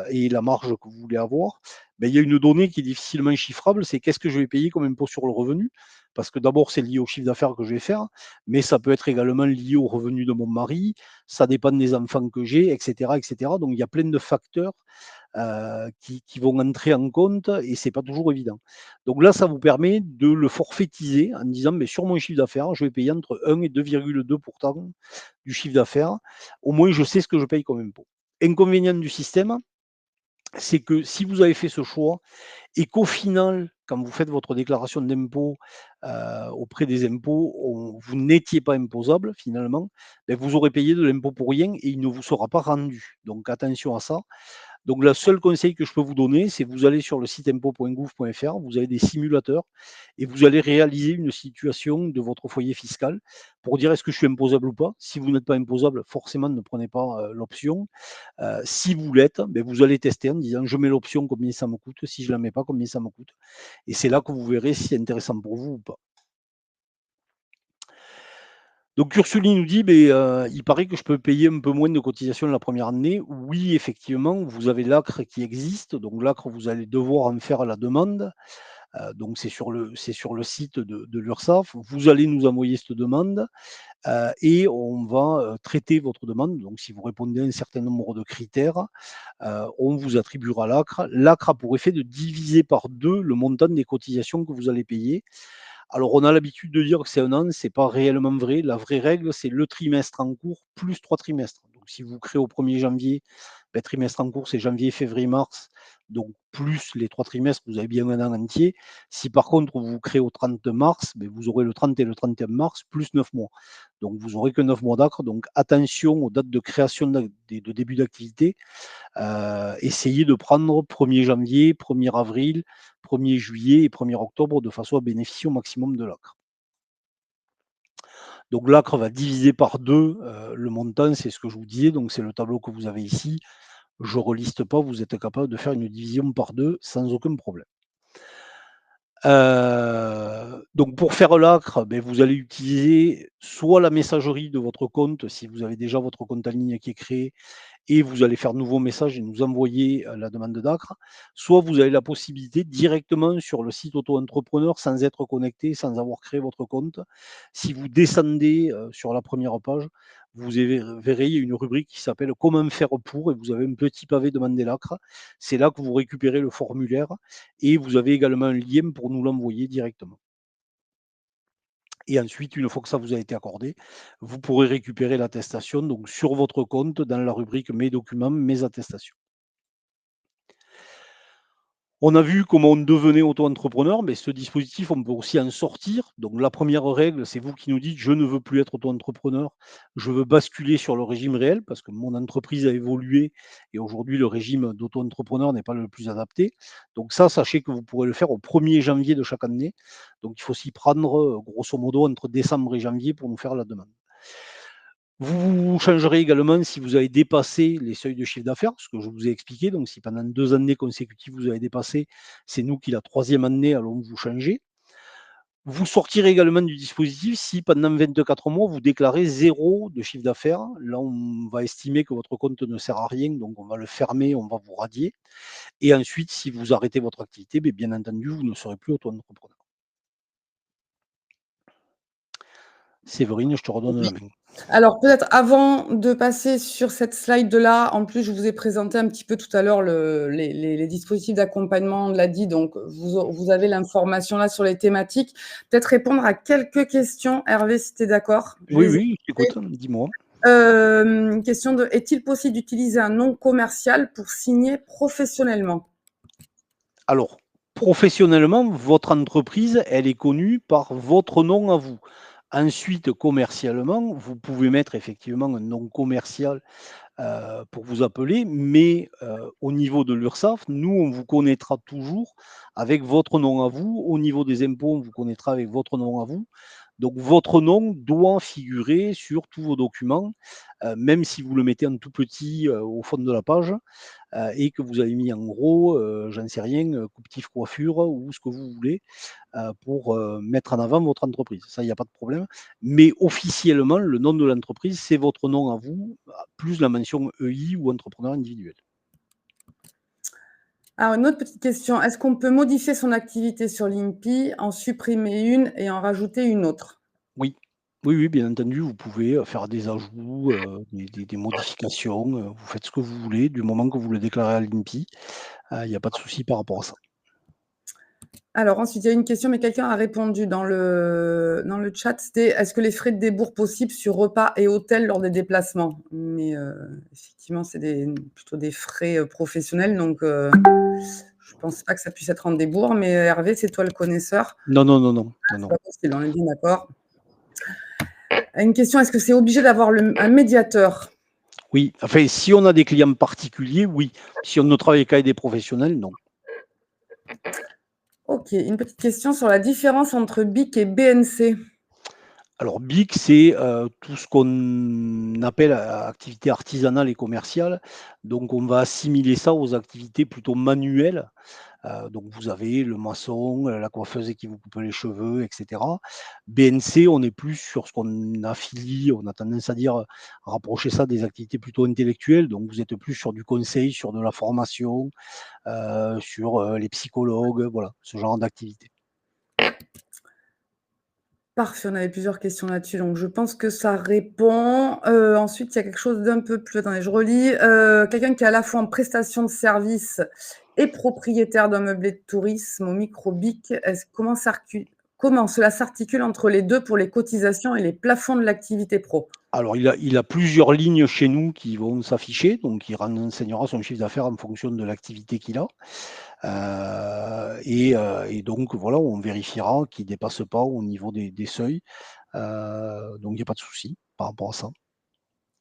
et la marge que vous voulez avoir, il y a une donnée qui est difficilement chiffrable, c'est qu'est-ce que je vais payer comme impôt sur le revenu? Parce que d'abord, c'est lié au chiffre d'affaires que je vais faire, mais ça peut être également lié au revenu de mon mari, ça dépend des enfants que j'ai, etc., etc. Donc il y a plein de facteurs qui vont entrer en compte et c'est pas toujours évident. Donc là, ça vous permet de le forfaitiser en disant, mais sur mon chiffre d'affaires, je vais payer entre 1 et 2,2% du chiffre d'affaires. Au moins, je sais ce que je paye comme impôt. Inconvénient du système, c'est que si vous avez fait ce choix et qu'au final, quand vous faites votre déclaration d'impôt auprès des impôts, vous n'étiez pas imposable finalement, vous aurez payé de l'impôt pour rien et il ne vous sera pas rendu. Donc attention à ça. Donc, le seul conseil que je peux vous donner, c'est vous allez sur le site impôt.gouv.fr, vous avez des simulateurs et vous allez réaliser une situation de votre foyer fiscal pour dire est-ce que je suis imposable ou pas. Si vous n'êtes pas imposable, forcément, ne prenez pas l'option. Si vous l'êtes, vous allez tester en disant je mets l'option, combien ça me coûte. Si je ne la mets pas, combien ça me coûte. Et c'est là que vous verrez si c'est intéressant pour vous ou pas. Donc Ursuli nous dit, il paraît que je peux payer un peu moins de cotisation la première année. Oui, effectivement, vous avez l'ACRE qui existe. Donc l'ACRE, vous allez devoir en faire la demande. Donc c'est sur le site de l'URSSAF. Vous allez nous envoyer cette demande et on va traiter votre demande. Donc si vous répondez à un certain nombre de critères, on vous attribuera l'ACRE. L'ACRE a pour effet de diviser par 2 le montant des cotisations que vous allez payer. Alors, on a l'habitude de dire que c'est 1 an, c'est pas réellement vrai. La vraie règle, c'est le trimestre en cours plus 3 trimestres. Donc si vous créez au 1er janvier, trimestre en cours, c'est janvier, février, mars, donc plus les 3 trimestres, vous avez bien 1 an entier. Si par contre vous créez au 30 mars, vous aurez le 30 et le 31 mars plus 9 mois. Donc vous aurez que 9 mois d'acre. Donc attention aux dates de création de début d'activité. Essayez de prendre 1er janvier, 1er avril, 1er juillet et 1er octobre de façon à bénéficier au maximum de l'acre. Donc l'acre va diviser par 2 le montant, c'est ce que je vous disais, donc c'est le tableau que vous avez ici. Je ne reliste pas, vous êtes capable de faire une division par 2 sans aucun problème. Donc pour faire l'acre, vous allez utiliser soit la messagerie de votre compte, si vous avez déjà votre compte en ligne qui est créé, et vous allez faire nouveau message et nous envoyer la demande d'acre. Soit vous avez la possibilité directement sur le site auto-entrepreneur sans être connecté, sans avoir créé votre compte. Si vous descendez sur la première page, vous verrez, il y a une rubrique qui s'appelle Comment faire pour, et vous avez un petit pavé demander l'acre. C'est là que vous récupérez le formulaire et vous avez également un lien pour nous l'envoyer directement. Et ensuite, une fois que ça vous a été accordé, vous pourrez récupérer l'attestation donc sur votre compte dans la rubrique Mes documents, mes attestations. On a vu comment on devenait auto-entrepreneur, mais ce dispositif, on peut aussi en sortir. Donc la première règle, c'est vous qui nous dites: «Je ne veux plus être auto-entrepreneur, je veux basculer sur le régime réel parce que mon entreprise a évolué et aujourd'hui le régime d'auto-entrepreneur n'est pas le plus adapté». Donc ça, sachez que vous pourrez le faire au 1er janvier de chaque année. Donc il faut s'y prendre, grosso modo entre décembre et janvier pour nous faire la demande. Vous changerez également si vous avez dépassé les seuils de chiffre d'affaires, ce que je vous ai expliqué. Donc, si pendant 2 années consécutives, vous avez dépassé, c'est nous qui, la 3e année, allons vous changer. Vous sortirez également du dispositif si pendant 24 mois, vous déclarez 0 de chiffre d'affaires. Là, on va estimer que votre compte ne sert à rien, donc on va le fermer, on va vous radier. Et ensuite, si vous arrêtez votre activité, bien entendu, vous ne serez plus auto-entrepreneur. Séverine, je te redonne la Oui. main. Alors peut-être avant de passer sur cette slide-là, en plus, je vous ai présenté un petit peu tout à l'heure les dispositifs d'accompagnement de l'ADI, donc vous avez l'information là sur les thématiques. Peut-être répondre à quelques questions, Hervé, si tu es d'accord? Je Oui, les ai oui, je notées. t'écoute, dis-moi. Question de: est-il possible d'utiliser un nom commercial pour signer professionnellement? Alors, professionnellement, votre entreprise, elle est connue par votre nom à vous. Ensuite, commercialement, vous pouvez mettre effectivement un nom commercial pour vous appeler, mais au niveau de l'URSSAF, nous, on vous connaîtra toujours avec votre nom à vous. Au niveau des impôts, on vous connaîtra avec votre nom à vous. Donc, votre nom doit figurer sur tous vos documents, même si vous le mettez en tout petit au fond de la page et que vous avez mis en gros, j'en sais rien, coupe-tige coiffure ou ce que vous voulez pour mettre en avant votre entreprise. Ça, il n'y a pas de problème. Mais officiellement, le nom de l'entreprise, c'est votre nom à vous, plus la mention EI ou entrepreneur individuel. Alors une autre petite question, est-ce qu'on peut modifier son activité sur l'INPI, en supprimer une et en rajouter une autre? Oui. Oui, oui, bien entendu, vous pouvez faire des ajouts, des modifications, vous faites ce que vous voulez, du moment que vous le déclarez à l'INPI, il n'y a pas de souci par rapport à ça. Alors ensuite, il y a une question, mais quelqu'un a répondu dans le chat, c'était: «Est-ce que les frais de débours possibles sur repas et hôtel lors des déplacements?» Mais effectivement, c'est plutôt des frais, professionnels, donc je pense pas que ça puisse être en débours, mais Hervé, c'est toi le connaisseur. Non, non, non, non, non, C'est non. pas possible, on est bien d'accord. Une question: est-ce que c'est obligé d'avoir un médiateur? Oui, enfin, si on a des clients particuliers, oui. Si on ne travaille qu'avec des professionnels, non. OK, une petite question sur la différence entre BIC et BNC. Alors BIC, c'est, tout ce qu'on appelle activité artisanale et commerciale. Donc on va assimiler ça aux activités plutôt manuelles. Donc vous avez le maçon, la coiffeuse qui vous coupe les cheveux et cetera. BNC, on est plus sur ce qu'on affilie, on a tendance à dire, rapprocher ça des activités plutôt intellectuelles. Donc vous êtes plus sur du conseil, sur de la formation, sur, les psychologues, voilà, ce genre d'activité. Parfait, on avait plusieurs questions là-dessus, donc je pense que ça répond. Ensuite, il y a quelque chose d'un peu plus, attendez, je relis. Quelqu'un qui est à la fois en prestation de service et propriétaire d'un meublé de tourisme au micro-BIC, comment cela s'articule entre les 2 pour les cotisations et les plafonds de l'activité pro? Alors il a plusieurs lignes chez nous qui vont s'afficher, donc il renseignera son chiffre d'affaires en fonction de l'activité qu'il a. Et donc voilà, on vérifiera qu'il ne dépasse pas au niveau des seuils. Donc il y a pas de souci par rapport à ça.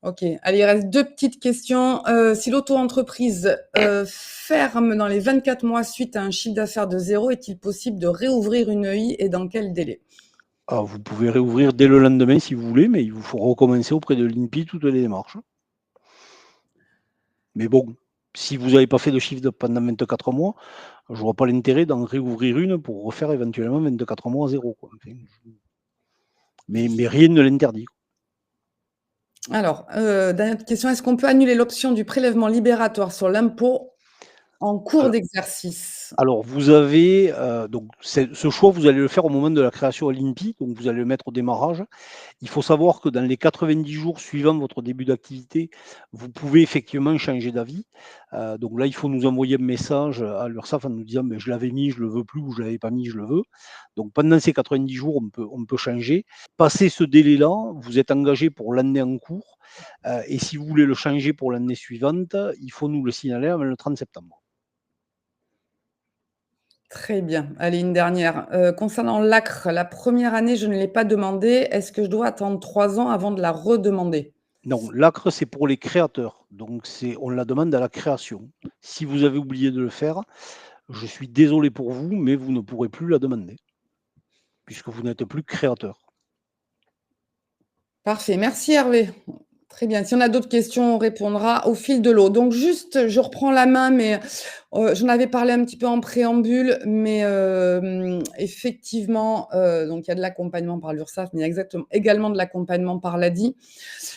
OK. Allez, il reste 2 petites questions. Si l'auto-entreprise, ferme dans les 24 mois suite à un chiffre d'affaires de 0, est-il possible de réouvrir une EI et dans quel délai? Alors vous pouvez réouvrir dès le lendemain si vous voulez, mais il vous faut recommencer auprès de l'INPI toutes les démarches. Mais bon, si vous n'avez pas fait de chiffre pendant 24 mois, je vois pas l'intérêt d'en réouvrir une pour refaire éventuellement 24 mois à zéro, quoi. Enfin, mais rien ne l'interdit. Alors, dernière question, est-ce qu'on peut annuler l'option du prélèvement libératoire sur l'impôt en cours d'exercice? Alors vous avez, donc ce choix, vous allez le faire au moment de la création à l'INPI, donc vous allez le mettre au démarrage. Il faut savoir que dans les 90 jours suivant votre début d'activité, vous pouvez effectivement changer d'avis. Donc là, il faut nous envoyer un message à l'URSSAF en nous disant: «Beh, je l'avais mis, je le veux plus» ou «Je l'avais pas mis, je le veux». Donc pendant ces 90 jours, on peut changer. Passé ce délai-là, vous êtes engagé pour l'année en cours, et si vous voulez le changer pour l'année suivante, il faut nous le signaler avant le 30 septembre. Très bien. Allez, une dernière. Concernant l'ACRE, la première année, je ne l'ai pas demandé. Est-ce que je dois attendre 3 ans avant de la redemander? Non, l'ACRE, c'est pour les créateurs, donc on la demande à la création. Si vous avez oublié de le faire, je suis désolé pour vous, mais vous ne pourrez plus la demander, puisque vous n'êtes plus créateur. Parfait, merci Hervé. Très bien. Si on a d'autres questions, on répondra au fil de l'eau. Donc juste, je reprends la main, mais j'en avais parlé un petit peu en préambule, mais effectivement, donc il y a de l'accompagnement par l'URSSAF, mais il y a également de l'accompagnement par l'ADI.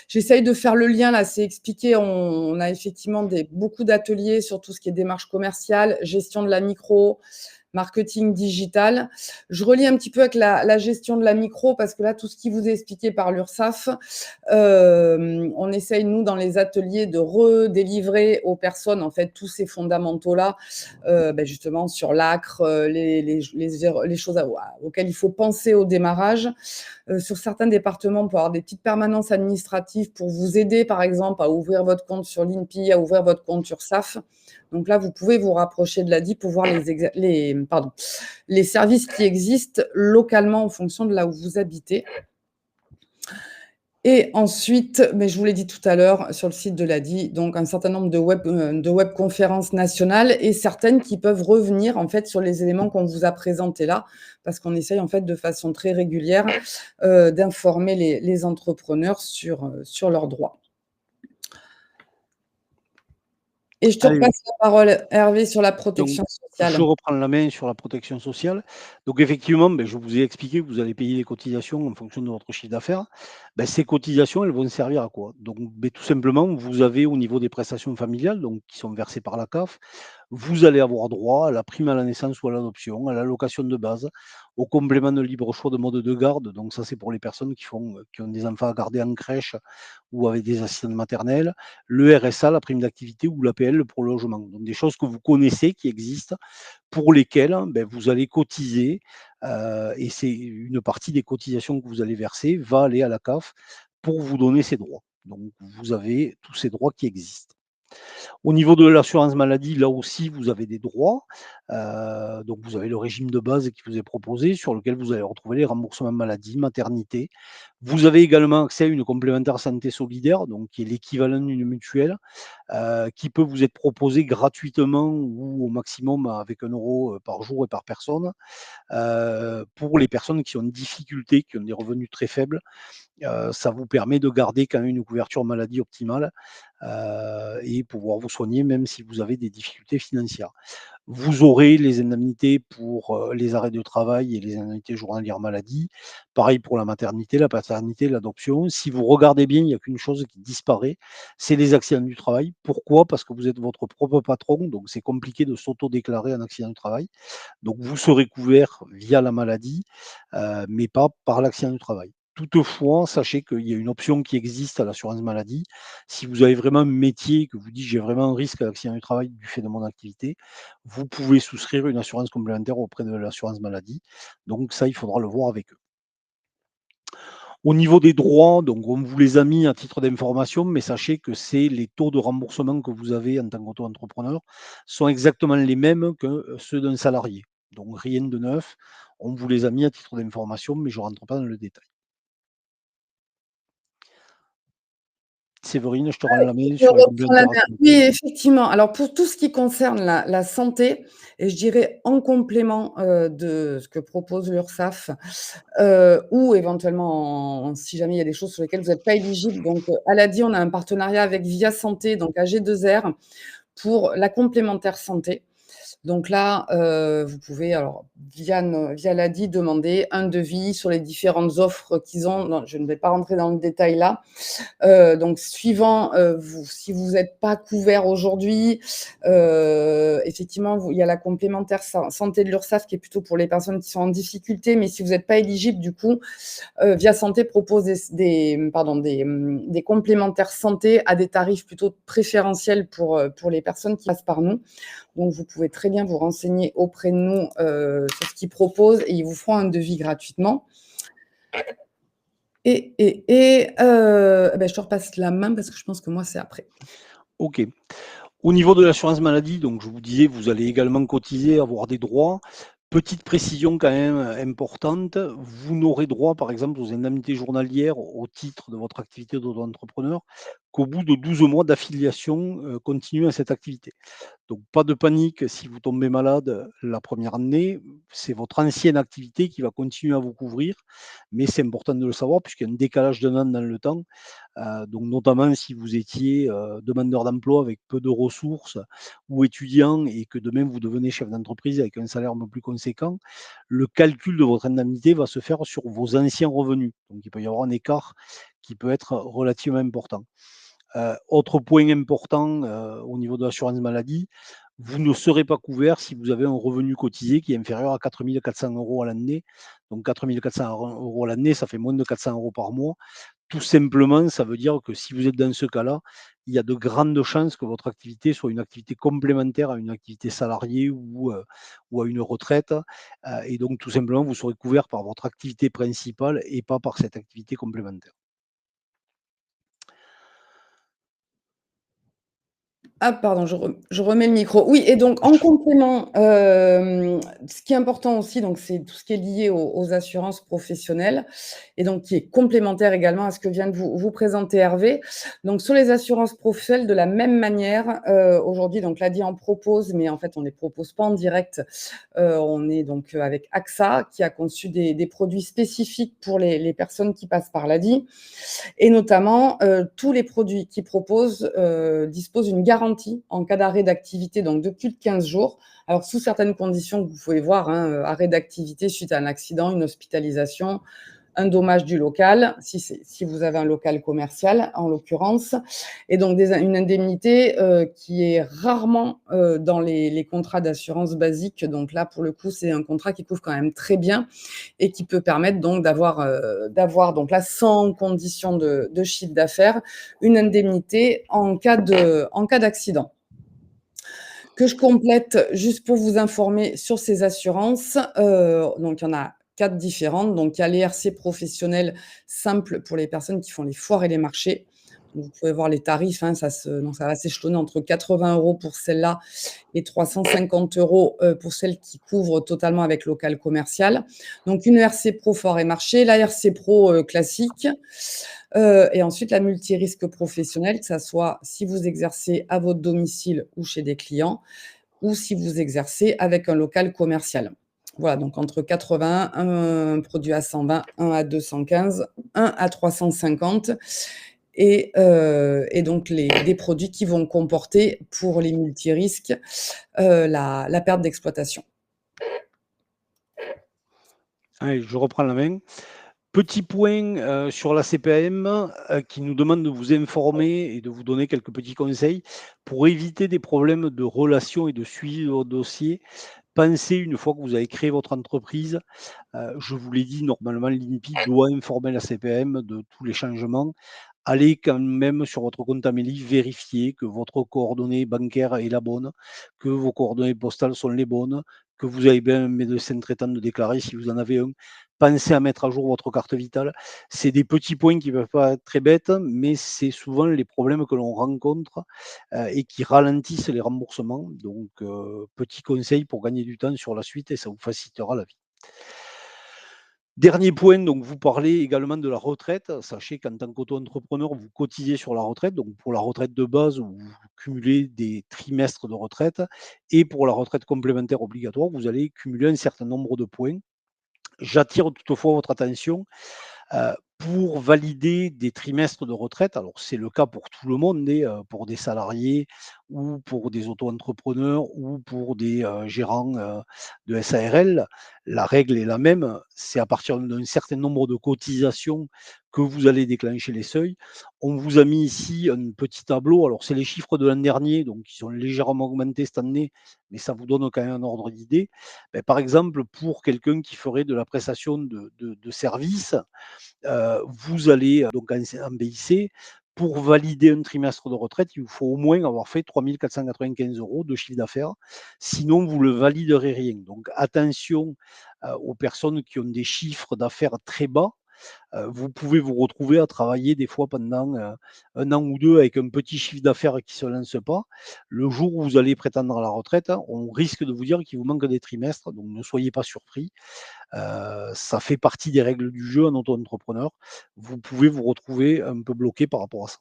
J'essaye de faire le lien là, c'est expliqué. On a effectivement beaucoup d'ateliers sur tout ce qui est démarche commerciale, gestion de la micro, marketing digital. Je relie un petit peu avec la gestion de la micro parce que là, tout ce qui vous est expliqué par l'URSSAF, on essaye, nous, dans les ateliers, de redélivrer aux personnes, en fait, tous ces fondamentaux-là, justement, sur l'ACRE, les choses auxquelles il faut penser au démarrage. Sur certains départements, on peut avoir des petites permanences administratives pour vous aider, par exemple, à ouvrir votre compte sur l'INPI, à ouvrir votre compte URSSAF. Donc là, vous pouvez vous rapprocher de l'ADI pour voir les services qui existent localement en fonction de là où vous habitez. Et ensuite, mais je vous l'ai dit tout à l'heure, sur le site de l'ADI, donc un certain nombre de webconférences nationales et certaines qui peuvent revenir en fait sur les éléments qu'on vous a présentés là, parce qu'on essaye en fait de façon très régulière d'informer les entrepreneurs sur leurs droits. Et je te Allez, repasse la parole, Hervé, sur la donc protection je sociale. reprends la main sur la protection sociale. Donc effectivement, je vous ai expliqué que vous allez payer les cotisations en fonction de votre chiffre d'affaires. Ces cotisations, elles vont servir à quoi? Donc tout simplement, vous avez au niveau des prestations familiales, donc qui sont versées par la CAF, vous allez avoir droit à la prime à la naissance ou à l'adoption, à l'allocation de base, au complément de libre choix de mode de garde. Donc ça, c'est pour les personnes qui ont des enfants à garder en crèche ou avec des assistantes maternelles, le RSA, la prime d'activité ou l'APL pour le logement. Donc des choses que vous connaissez, qui existent, pour lesquelles vous allez cotiser, et c'est une partie des cotisations que vous allez verser va aller à la CAF pour vous donner ces droits. Donc vous avez tous ces droits qui existent. Au niveau de l'assurance maladie, là aussi, vous avez des droits. Donc vous avez le régime de base qui vous est proposé, sur lequel vous allez retrouver les remboursements maladie, maternité. Vous avez également accès à une complémentaire santé solidaire, donc qui est l'équivalent d'une mutuelle, qui peut vous être proposée gratuitement ou au maximum avec 1 € par jour et par personne, pour les personnes qui ont une difficulté, qui ont des revenus très faibles. Ça vous permet de garder quand même une couverture maladie optimale, et pouvoir vous soigner même si vous avez des difficultés financières. Vous aurez les indemnités pour, les arrêts de travail et les indemnités journalières maladie. Pareil pour la maternité, la paternité, l'adoption. Si vous regardez bien, il n'y a qu'une chose qui disparaît, c'est les accidents du travail. Pourquoi? Parce que vous êtes votre propre patron, donc c'est compliqué de s'auto-déclarer un accident du travail. Donc vous serez couvert via la maladie, mais pas par l'accident du travail. Toutefois, sachez qu'il y a une option qui existe à l'assurance maladie. Si vous avez vraiment un métier, que vous dites: «J'ai vraiment un risque d'accident du travail du fait de mon activité», vous pouvez souscrire une assurance complémentaire auprès de l'assurance maladie. Donc ça, il faudra le voir avec eux. Au niveau des droits, donc on vous les a mis à titre d'information, mais sachez que c'est les taux de remboursement que vous avez en tant qu'auto-entrepreneur sont exactement les mêmes que ceux d'un salarié. Donc rien de neuf. On vous les a mis à titre d'information, mais je ne rentre pas dans le détail. Séverine, je te rends la main Je sur les reprends la complémentaires main. santé. Oui, effectivement. Alors pour tout ce qui concerne la santé et je dirais en complément, de ce que propose l'URSSAF, ou éventuellement si jamais il y a des choses sur lesquelles vous n'êtes pas éligible, donc, elle a dit on a un partenariat avec Via Santé, donc AG2R, pour la complémentaire santé. Donc là, vous pouvez alors via l'ADI demander un devis sur les différentes offres qu'ils ont. Non, je ne vais pas rentrer dans le détail là. Donc suivant, si vous êtes pas couvert aujourd'hui, effectivement, il y a la complémentaire santé de l'URSSAF qui est plutôt pour les personnes qui sont en difficulté, mais si vous n'êtes pas éligible, du coup, Via Santé propose des complémentaires santé à des tarifs plutôt préférentiels pour les personnes qui passent par nous. Donc vous pouvez très bien vous renseigner auprès de nous, sur ce qu'ils proposent et ils vous feront un devis gratuitement. Je te repasse la main parce que je pense que moi, c'est après. OK. Au niveau de l'assurance maladie, donc je vous disais, vous allez également cotiser, avoir des droits. Petite précision quand même importante, vous n'aurez droit, par exemple, aux indemnités journalières au titre de votre activité d'auto-entrepreneur qu'au bout de 12 mois d'affiliation continue à cette activité. Donc pas de panique si vous tombez malade la première année, c'est votre ancienne activité qui va continuer à vous couvrir, mais c'est important de le savoir puisqu'il y a un décalage d'un an dans le temps. Donc notamment si vous étiez, demandeur d'emploi avec peu de ressources ou étudiant et que demain vous devenez chef d'entreprise avec un salaire un peu plus conséquent, le calcul de votre indemnité va se faire sur vos anciens revenus. Donc il peut y avoir un écart qui peut être relativement important. Autre point important, au niveau de l'assurance maladie, vous ne serez pas couvert si vous avez un revenu cotisé qui est inférieur à 4 400 € à l'année. Donc 4 400 € à l'année, ça fait moins de 400 € par mois. Tout simplement, ça veut dire que si vous êtes dans ce cas-là, il y a de grandes chances que votre activité soit une activité complémentaire à une activité salariée ou à une retraite, et donc tout simplement, vous serez couvert par votre activité principale et pas par cette activité complémentaire. Ah pardon, je remets le micro. Oui et donc en complément, ce qui est important aussi, donc c'est tout ce qui est lié aux assurances professionnelles et donc qui est complémentaire également à ce que vient de vous présenter Hervé. Donc sur les assurances professionnelles, de la même manière, aujourd'hui donc l'ADI en propose, mais en fait on ne les propose pas en direct. On est donc, avec AXA qui a conçu des produits spécifiques pour les personnes qui passent par l'ADI et notamment, tous les produits qu'ils proposent, disposent d'une garantie en cas d'arrêt d'activité, donc de plus de 15 jours. Alors sous certaines conditions que vous pouvez voir, hein, arrêt d'activité suite à un accident, une hospitalisation, un dommage du local, si vous avez un local commercial en l'occurrence, et donc une indemnité qui est rarement dans les contrats d'assurance basique. Donc là, pour le coup, c'est un contrat qui couvre quand même très bien et qui peut permettre donc d'avoir donc là, sans condition de chiffre d'affaires, une indemnité en cas d'accident. Que je complète juste pour vous informer sur ces assurances. Donc il y en a 4 différentes. Donc il y a les RC professionnels simples pour les personnes qui font les foires et les marchés. Donc vous pouvez voir les tarifs, hein, ça va s'échelonner entre 80 € pour celle-là et 350 € pour celle qui couvre totalement avec local commercial. Donc une RC Pro foire et marché, la RC Pro, classique, et ensuite la multirisque professionnelle, que ça soit si vous exercez à votre domicile ou chez des clients ou si vous exercez avec un local commercial. Voilà, donc entre 80, un produit à 120, un à 215, un à 350 et donc des produits qui vont comporter pour les multirisques, la perte d'exploitation. Allez, je reprends la main. Petit point, sur la CPAM, qui nous demande de vous informer et de vous donner quelques petits conseils pour éviter des problèmes de relations et de suivi de votre dossier. pensez, une fois que vous avez créé votre entreprise, je vous l'ai dit, normalement, l'INPI doit informer la CPAM de tous les changements. Allez quand même sur votre compte Amélie, vérifier que votre coordonnée bancaire est la bonne, que vos coordonnées postales sont les bonnes, que vous avez bien un médecin traitant de déclarer si vous en avez un. Pensez à mettre à jour votre carte vitale. C'est des petits points qui ne peuvent pas être très bêtes, mais c'est souvent les problèmes que l'on rencontre et qui ralentissent les remboursements. Donc, petit conseil pour gagner du temps sur la suite et ça vous facilitera la vie. Dernier point, donc vous parlez également de la retraite. Sachez qu'en tant qu'auto-entrepreneur, vous cotisez sur la retraite. Donc pour la retraite de base, vous cumulez des trimestres de retraite. Et pour la retraite complémentaire obligatoire, vous allez cumuler un certain nombre de points. J'attire toutefois votre attention pour valider des trimestres de retraite. Alors c'est le cas pour tout le monde, pour des salariés ou pour des auto-entrepreneurs ou pour des gérants de SARL. La règle est la même, c'est à partir d'un certain nombre de cotisations que vous allez déclencher les seuils. On vous a mis ici un petit tableau, alors c'est les chiffres de l'an dernier, donc qui sont légèrement augmentés cette année, mais ça vous donne quand même un ordre d'idée. Par exemple, pour quelqu'un qui ferait de la prestation de service, vous allez donc en BIC. Pour valider un trimestre de retraite, il vous faut au moins avoir fait 3 495 € de chiffre d'affaires. Sinon, vous ne le validerez rien. Donc, attention aux personnes qui ont des chiffres d'affaires très bas. Vous pouvez vous retrouver à travailler des fois pendant 1 an ou 2 avec un petit chiffre d'affaires qui ne se lance pas. Le jour où vous allez prétendre à la retraite, on risque de vous dire qu'il vous manque des trimestres, donc ne soyez pas surpris. Ça fait partie des règles du jeu en auto-entrepreneur. Vous pouvez vous retrouver un peu bloqué par rapport à ça.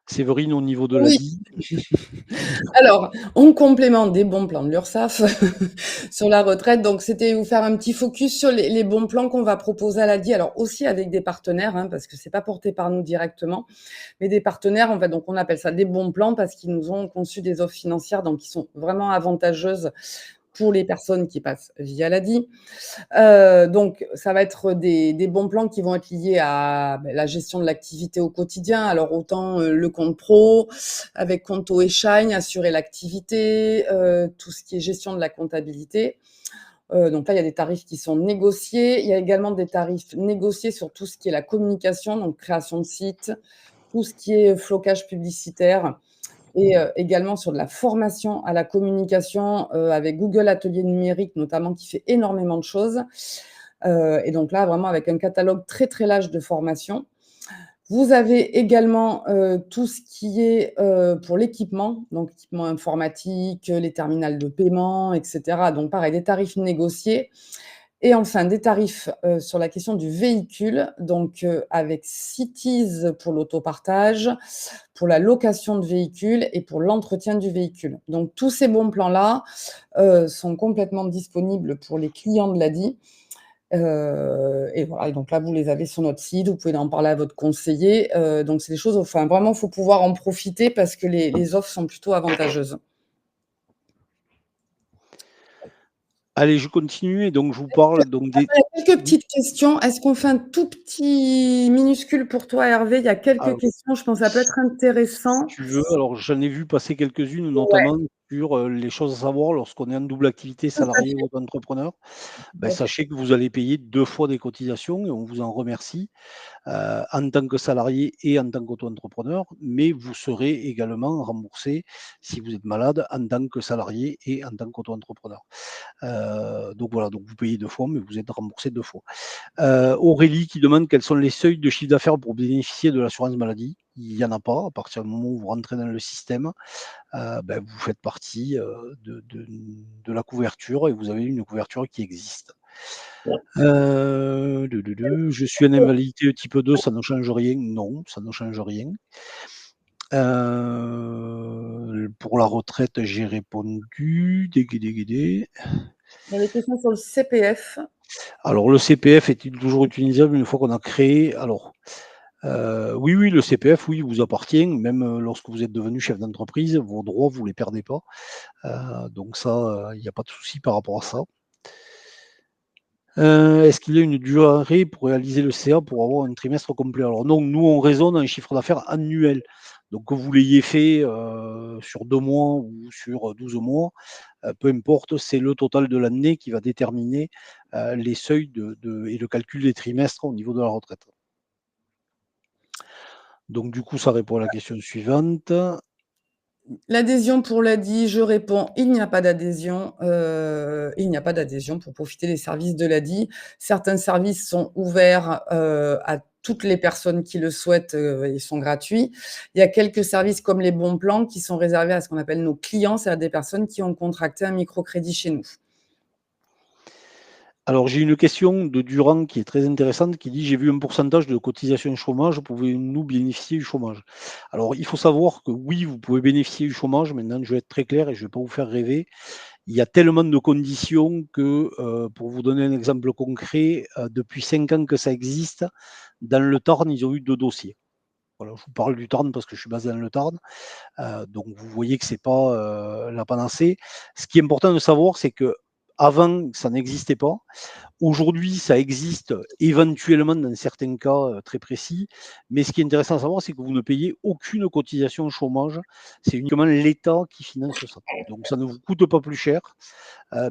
Séverine, au niveau de Oui. l'ADI. Alors, en complément des bons plans de l'URSSAF sur la retraite, donc c'était vous faire un petit focus sur les bons plans qu'on va proposer à l'ADI, alors aussi avec des partenaires, hein, parce que c'est pas porté par nous directement, mais des partenaires, en fait, donc on appelle ça des bons plans parce qu'ils nous ont conçu des offres financières donc qui sont vraiment avantageuses pour les personnes qui passent via l'ADI. Donc ça va être des bons plans qui vont être liés à la gestion de l'activité au quotidien. Alors autant le compte pro avec Conto et Shine, assurer l'activité, tout ce qui est gestion de la comptabilité. Donc là, il y a des tarifs qui sont négociés. Il y a également des tarifs négociés sur tout ce qui est la communication, donc création de site, tout ce qui est flocage publicitaire et également sur de la formation à la communication avec Google Atelier Numérique notamment qui fait énormément de choses. Et donc là, vraiment avec un catalogue très, très large de formations. Vous avez également tout ce qui est pour l'équipement, donc équipement informatique, les terminals de paiement, et cetera. Donc pareil, des tarifs négociés. Et enfin, des tarifs sur la question du véhicule, donc avec Cities pour l'autopartage, pour la location de véhicules et pour l'entretien du véhicule. Donc tous ces bons plans-là sont complètement disponibles pour les clients de l'ADI. Et voilà, et donc là, vous les avez sur notre site, vous pouvez en parler à votre conseiller. Donc c'est des choses, enfin vraiment, il faut pouvoir en profiter parce que les offres sont plutôt avantageuses. Allez, je continue et donc je vous parle donc des. Il y a quelques Oui, petites questions. Est-ce qu'on fait un tout petit minuscule pour toi, Hervé? Il y a quelques alors, questions, je pense que ça peut être si intéressant. tu veux, alors j'en ai vu passer quelques-unes, Ouais, notamment sur les choses à savoir lorsqu'on est en double activité tout à salarié ou fait, auto-entrepreneur. tout à fait. Sachez que vous allez payer 2 fois des cotisations et on vous en remercie. En tant que salarié et en tant qu'auto-entrepreneur, mais vous serez également remboursé si vous êtes malade en tant que salarié et en tant qu'auto-entrepreneur. Donc voilà, donc vous payez 2 fois, mais vous êtes remboursé 2 fois. Aurélie qui demande quels sont les seuils de chiffre d'affaires pour bénéficier de l'assurance maladie. Il n'y en a pas. À partir du moment où vous rentrez dans le système, vous faites partie de la couverture et vous avez une couverture qui existe. Je suis en invalidité type 2, ça ne change rien. Non, ça ne change rien. Pour la retraite, j'ai répondu. Dégué. Il y a des questions sur le CPF. Alors, le CPF est-il toujours utilisable une fois qu'on a créé? Alors, oui, oui, le CPF, oui, vous appartient, même lorsque vous êtes devenu chef d'entreprise, vos droits, vous ne les perdez pas. Donc ça, il n'y a pas de souci par rapport à ça. Est-ce qu'il y a une durée pour réaliser le CA pour avoir un trimestre complet? Alors non, nous on raisonne en chiffre d'affaires annuel. Donc que vous l'ayez fait, sur 2 mois ou sur 12 mois, peu importe, c'est le total de l'année qui va déterminer, les seuils de et le calcul des trimestres au niveau de la retraite. Donc du coup, ça répond à la question suivante. L'adhésion pour l'ADI, je réponds: «Il n'y a pas d'adhésion, il n'y a pas d'adhésion pour profiter des services de l'ADI». Certains services sont ouverts, à toutes les personnes qui le souhaitent, et sont gratuits. Il y a quelques services comme les bons plans qui sont réservés à ce qu'on appelle nos clients, c'est-à-dire des personnes qui ont contracté un microcrédit chez nous. Alors j'ai une question de Durand qui est très intéressante qui dit: «J'ai vu un pourcentage de cotisation chômage, pouvez-nous bénéficier du chômage?» Alors il faut savoir que oui, vous pouvez bénéficier du chômage. Maintenant je vais être très clair et je ne vais pas vous faire rêver. Il y a tellement de conditions que, pour vous donner un exemple concret, depuis 5 ans que ça existe, dans le Tarn, ils ont eu 2 dossiers. Voilà, je vous parle du Tarn parce que je suis basé dans le Tarn, donc vous voyez que c'est pas, la panacée. Ce qui est important de savoir, c'est qu'avant, ça n'existait pas. Aujourd'hui, ça existe éventuellement dans certains cas, très précis, mais ce qui est intéressant à savoir, c'est que vous ne payez aucune cotisation chômage. C'est uniquement l'État qui finance ça. Donc ça ne vous coûte pas plus cher,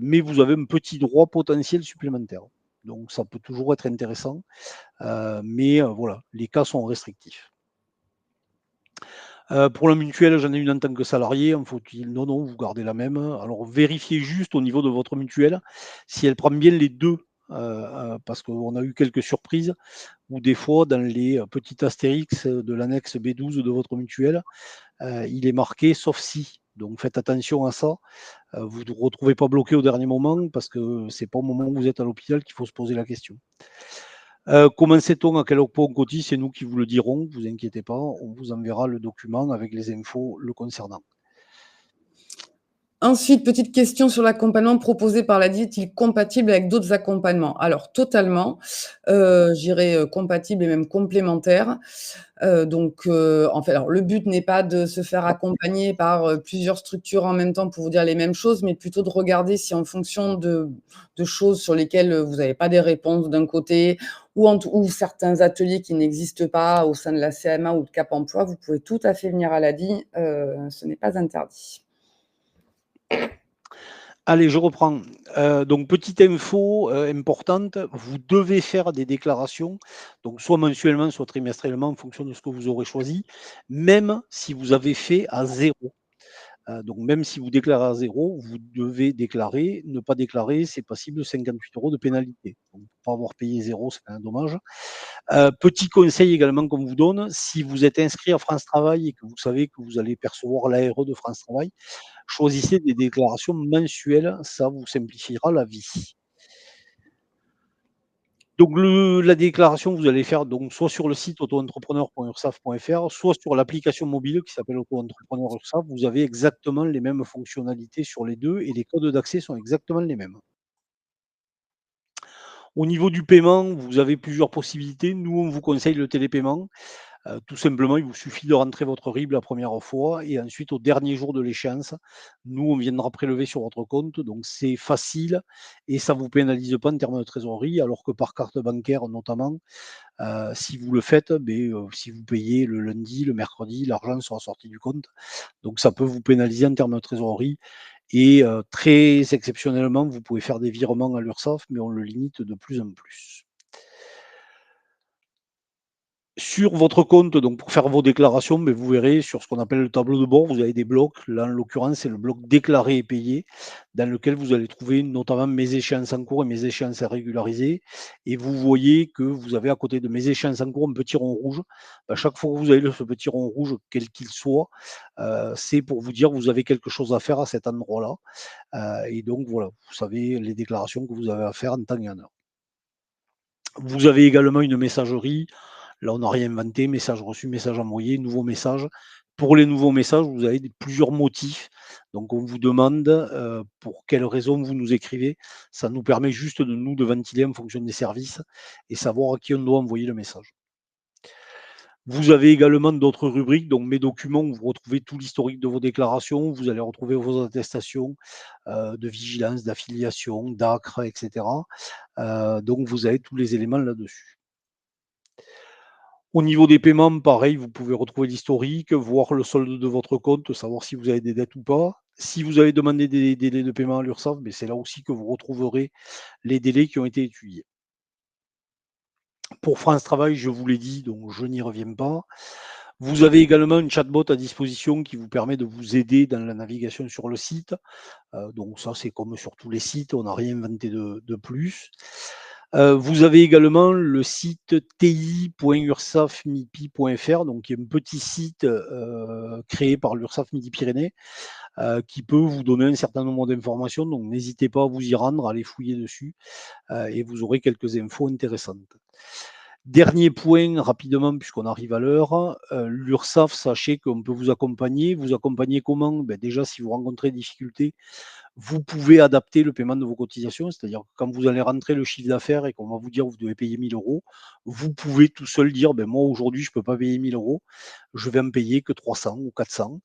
mais vous avez un petit droit potentiel supplémentaire. Donc ça peut toujours être intéressant, mais voilà, les cas sont restrictifs. Pour la mutuelle, j'en ai une en tant que salarié, en faut-il? Non, non, vous gardez la même. Alors vérifiez juste au niveau de votre mutuelle si elle prend bien les 2, parce qu'on a eu quelques surprises où des fois dans les, petits astérix, de l'annexe B12 de votre mutuelle, il est marqué «sauf si». Donc faites attention à ça. Vous ne vous retrouvez pas bloqué au dernier moment parce que c'est pas au moment où vous êtes à l'hôpital qu'il faut se poser la question. Comment sait-on à quel point on cotise? C'est nous qui vous le dirons, vous inquiétez pas, on vous enverra le document avec les infos le concernant. Ensuite, petite question sur l'accompagnement proposé par l'ADI, est-il compatible avec d'autres accompagnements? Alors totalement, je dirais, compatible et même complémentaire. En fait, alors le but n'est pas de se faire accompagner par, plusieurs structures en même temps pour vous dire les mêmes choses, mais plutôt de regarder si en fonction de choses sur lesquelles, vous n'avez pas des réponses d'un côté ou certains ateliers qui n'existent pas au sein de la CMA ou de Cap Emploi, vous pouvez tout à fait venir à l'ADI, ce n'est pas interdit. Allez, je reprends. Donc petite info, importante, vous devez faire des déclarations, donc soit mensuellement, soit trimestriellement en fonction de ce que vous aurez choisi, même si vous avez fait à zéro. Donc même si vous déclarez à zéro, vous devez déclarer. Ne pas déclarer, c'est passible de 58 € de pénalité. Donc pour pas avoir payé zéro, c'est quand même dommage. Petit conseil également qu'on vous donne, si vous êtes inscrit à France Travail et que vous savez que vous allez percevoir l'ARE de France Travail, choisissez des déclarations mensuelles, ça vous simplifiera la vie. Donc la déclaration, vous allez faire donc soit sur le site auto-entrepreneur.urssaf.fr, soit sur l'application mobile qui s'appelle Auto-entrepreneur Urssaf. Vous avez exactement les mêmes fonctionnalités sur les 2 et les codes d'accès sont exactement les mêmes. Au niveau du paiement, vous avez plusieurs possibilités. Nous, on vous conseille le télépaiement. Tout simplement, il vous suffit de rentrer votre RIB la première fois et ensuite au dernier jour de l'échéance, nous, on viendra prélever sur votre compte. Donc c'est facile et ça ne vous pénalise pas en termes de trésorerie, alors que par carte bancaire notamment, si vous le faites, si vous payez le lundi, le mercredi, l'argent sera sorti du compte. Donc ça peut vous pénaliser en termes de trésorerie et très exceptionnellement, vous pouvez faire des virements à l'Urssaf, mais on le limite de plus en plus. Sur votre compte, donc pour faire vos déclarations, vous verrez sur ce qu'on appelle le tableau de bord, vous avez des blocs. Là, en l'occurrence, c'est le bloc déclaré et payé, dans lequel vous allez trouver notamment mes échéances en cours et mes échéances à régulariser. Et vous voyez que vous avez à côté de mes échéances en cours un petit rond rouge. Chaque fois que vous avez ce petit rond rouge, quel qu'il soit, c'est pour vous dire que vous avez quelque chose à faire à cet endroit-là. Et donc voilà, vous savez les déclarations que vous avez à faire en temps et en heure. Vous avez également une messagerie. Là, on n'a rien inventé, message reçu, message envoyé, nouveau message. Pour les nouveaux messages, vous avez plusieurs motifs. Donc, on vous demande pour quelle raison vous nous écrivez. Ça nous permet juste de ventiler en fonction des services et savoir à qui on doit envoyer le message. Vous avez également d'autres rubriques, donc mes documents, où vous retrouvez tout l'historique de vos déclarations, vous allez retrouver vos attestations de vigilance, d'affiliation, d'ACRE, etc. Donc vous avez tous les éléments là-dessus. Au niveau des paiements, pareil, vous pouvez retrouver l'historique, voir le solde de votre compte, savoir si vous avez des dettes ou pas. Si vous avez demandé des délais de paiement à l'URSSAF, mais c'est là aussi que vous retrouverez les délais qui ont été étudiés. Pour France Travail, je vous l'ai dit, donc je n'y reviens pas. Vous avez également une chatbot à disposition qui vous permet de vous aider dans la navigation sur le site. Donc ça, c'est comme sur tous les sites, on n'a rien inventé de plus. Vous avez également le site ti.ursafmipi.fr, donc qui est un petit site créé par l'URSSAF Midi-Pyrénées, qui peut vous donner un certain nombre d'informations. Donc n'hésitez pas à vous y rendre, à aller fouiller dessus, et vous aurez quelques infos intéressantes. Dernier point, rapidement, puisqu'on arrive à l'heure, l'URSSAF, sachez qu'on peut vous accompagner. Vous accompagner comment? Ben déjà, si vous rencontrez des difficultés, vous pouvez adapter le paiement de vos cotisations, c'est-à-dire que quand vous allez rentrer le chiffre d'affaires et qu'on va vous dire que vous devez payer 1000 euros, vous pouvez tout seul dire, ben moi aujourd'hui je ne peux pas payer 1000 euros, je vais en payer que 300 ou 400.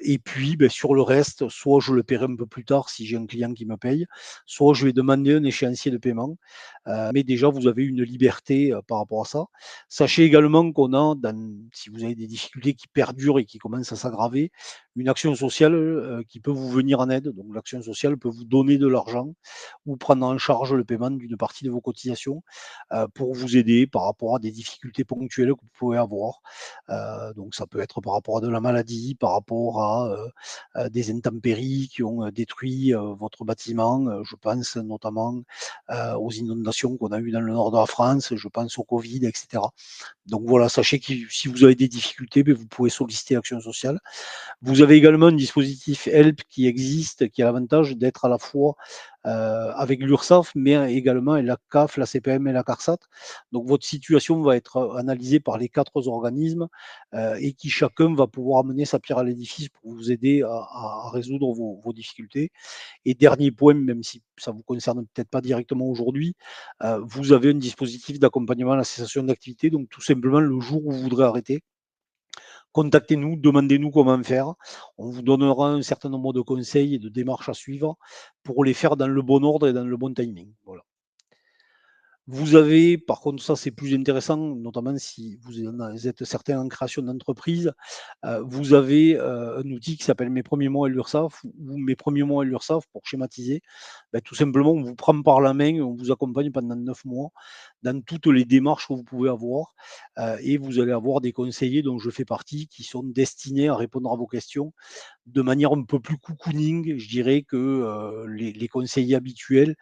Et puis ben, sur le reste, soit je le paierai un peu plus tard si j'ai un client qui me paye, soit je vais demander un échéancier de paiement. Mais déjà, vous avez une liberté par rapport à ça. Sachez également qu'on a, si vous avez des difficultés qui perdurent et qui commencent à s'aggraver, une action sociale qui peut vous venir en aide. Donc l'action sociale peut vous donner de l'argent ou prendre en charge le paiement d'une partie de vos cotisations pour vous aider par rapport à des difficultés ponctuelles que vous pouvez avoir. Donc ça peut être par rapport à de la maladie, par rapport à des intempéries qui ont détruit votre bâtiment. Je pense notamment aux inondations qu'on a eues dans le nord de la France, je pense au Covid, etc. Donc voilà, sachez que si vous avez des difficultés, ben, vous pouvez solliciter l'action sociale. Vous avez également un dispositif HELP qui existe, qui a l'avantage d'être à la fois avec l'URSSAF, mais également la CAF, la CPM et la CARSAT. Donc votre situation va être analysée par les 4 organismes et qui chacun va pouvoir amener sa pierre à l'édifice pour vous aider à résoudre vos difficultés. Et dernier point, même si ça ne vous concerne peut-être pas directement aujourd'hui, vous avez un dispositif d'accompagnement à la cessation d'activité. Donc tout simplement, le jour où vous voudrez arrêter, contactez-nous, demandez-nous comment faire. On vous donnera un certain nombre de conseils et de démarches à suivre pour les faire dans le bon ordre et dans le bon timing. Voilà. Vous avez, par contre, ça c'est plus intéressant, notamment si vous êtes certains en création d'entreprise, vous avez un outil qui s'appelle Mes premiers mois à l'URSSAF ou Mes premiers mois à l'URSSAF pour schématiser. Ben, tout simplement, on vous prend par la main, on vous accompagne pendant 9 mois dans toutes les démarches que vous pouvez avoir et vous allez avoir des conseillers dont je fais partie qui sont destinés à répondre à vos questions de manière un peu plus cocooning, je dirais, que les conseillers habituels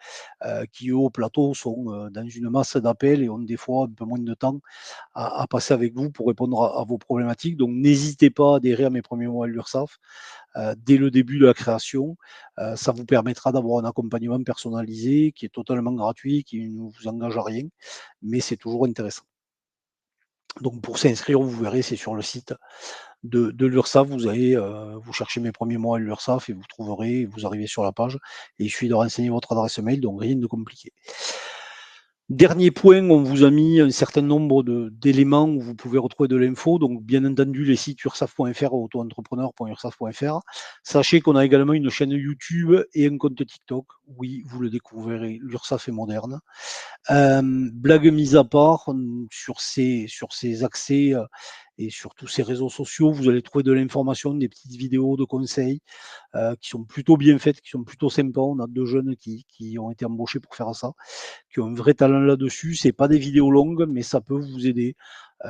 qui, eux, au plateau, sont dans une masse d'appels et ont des fois un peu moins de temps à passer avec vous pour répondre à vos problématiques. Donc, n'hésitez pas à adhérer à mes premiers mois à l'URSSAF dès le début de la création. Ça vous permettra d'avoir un accompagnement personnalisé qui est totalement gratuit, qui ne vous engage à rien, mais c'est toujours intéressant. Donc, pour s'inscrire, vous verrez, c'est sur le site de l'URSSAF, vous allez, vous cherchez mes premiers mots à l'URSSAF et vous trouverez, vous arrivez sur la page et il suffit de renseigner votre adresse mail, donc rien de compliqué. Dernier point, on vous a mis un certain nombre d'éléments où vous pouvez retrouver de l'info. Donc, bien entendu, les sites ursaf.fr, auto-entrepreneur.ursaf.fr. Sachez qu'on a également une chaîne YouTube et un compte TikTok. Oui, vous le découvrirez, l'URSSAF est moderne. Blague mise à part, sur ces accès et sur tous ces réseaux sociaux, vous allez trouver de l'information, des petites vidéos de conseils qui sont plutôt bien faites, qui sont plutôt sympas. On a 2 jeunes qui ont été embauchés pour faire ça, qui ont un vrai talent là-dessus. C'est pas des vidéos longues, mais ça peut vous aider.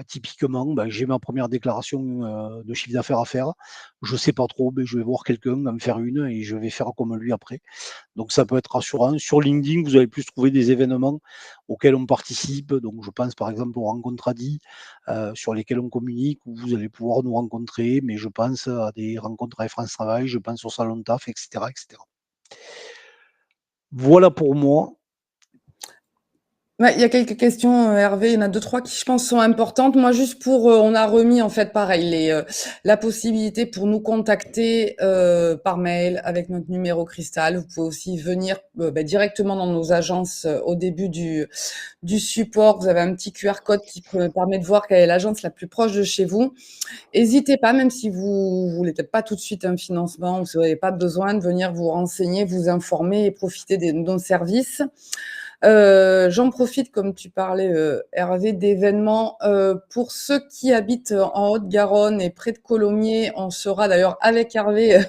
Typiquement, ben, j'ai ma première déclaration de chiffre d'affaires à faire. Je sais pas trop, ben, je vais voir quelqu'un en faire une et je vais faire comme lui après. Donc ça peut être rassurant. Sur LinkedIn, vous allez plus trouver des événements auxquels on participe. Donc je pense par exemple aux rencontres ADI sur lesquelles on communique, où vous allez pouvoir nous rencontrer, mais je pense à des rencontres avec France Travail, je pense au Salon de TAF, etc. Voilà pour moi. Ouais, il y a quelques questions, Hervé, il y en a 2-3 qui, je pense, sont importantes. Moi, juste pour, on a remis, en fait, pareil, la possibilité pour nous contacter par mail avec notre numéro cristal. Vous pouvez aussi venir directement dans nos agences au début du support. Vous avez un petit QR code qui permet de voir quelle est l'agence la plus proche de chez vous. N'hésitez pas, même si vous voulez peut-être pas tout de suite un financement ou si vous n'avez pas besoin, de venir vous renseigner, vous informer et profiter de nos services. J'en profite, comme tu parlais, Hervé, d'événements. Pour ceux qui habitent en Haute-Garonne et près de Colomiers, on sera d'ailleurs avec Hervé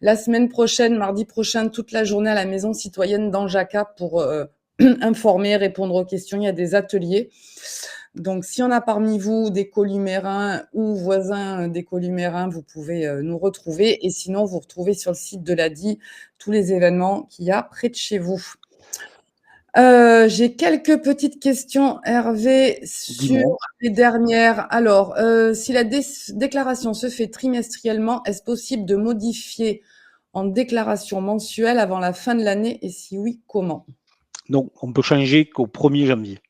la semaine prochaine, mardi prochain, toute la journée à la Maison citoyenne d'Anjaca pour informer, répondre aux questions. Il y a des ateliers. Donc, s'il y en a parmi vous des columérins ou voisins des columérins, vous pouvez nous retrouver. Et sinon, vous retrouvez sur le site de l'ADI tous les événements qu'il y a près de chez vous. J'ai quelques petites questions, Hervé, sur Dis-moi. les dernières. Alors, si la déclaration se fait trimestriellement, est-ce possible de modifier en déclaration mensuelle avant la fin de l'année? Et si oui, comment? Donc, on peut changer qu'au 1er janvier.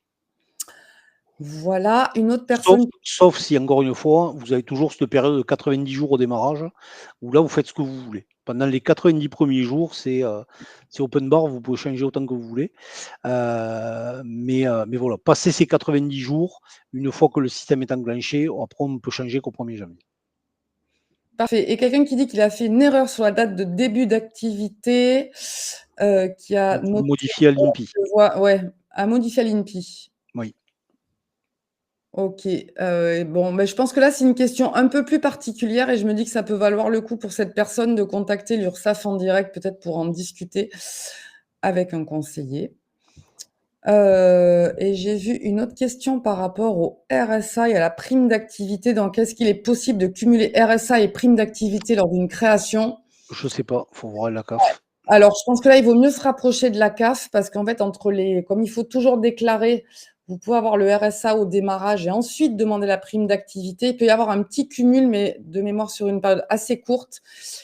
Voilà, une autre Sauf personne. sauf si, encore une fois, vous avez toujours cette période de 90 jours au démarrage, où là, vous faites ce que vous voulez. Pendant les 90 premiers jours, c'est open bar, vous pouvez changer autant que vous voulez. Mais voilà, passer ces 90 jours, une fois que le système est enclenché, après, on ne peut changer qu'au 1er janvier. Parfait. Et quelqu'un qui dit qu'il a fait une erreur sur la date de début d'activité, qui a Donc, vous noté, modifiez à l'INPI. je vois, ouais, à modifier à l'INPI. Oui. OK, bon, mais je pense que là, c'est une question un peu plus particulière et je me dis que ça peut valoir le coup pour cette personne de contacter l'URSSAF en direct, peut-être pour en discuter avec un conseiller. Et j'ai vu une autre question par rapport au RSA et à la prime d'activité. Donc, est-ce qu'il est possible de cumuler RSA et prime d'activité lors d'une création? Je sais pas, faut voir la CAF. Alors, je pense que là, il vaut mieux se rapprocher de la CAF parce qu'en fait, comme il faut toujours déclarer, vous pouvez avoir le RSA au démarrage et ensuite demander la prime d'activité. Il peut y avoir un petit cumul, mais de mémoire sur une période assez courte.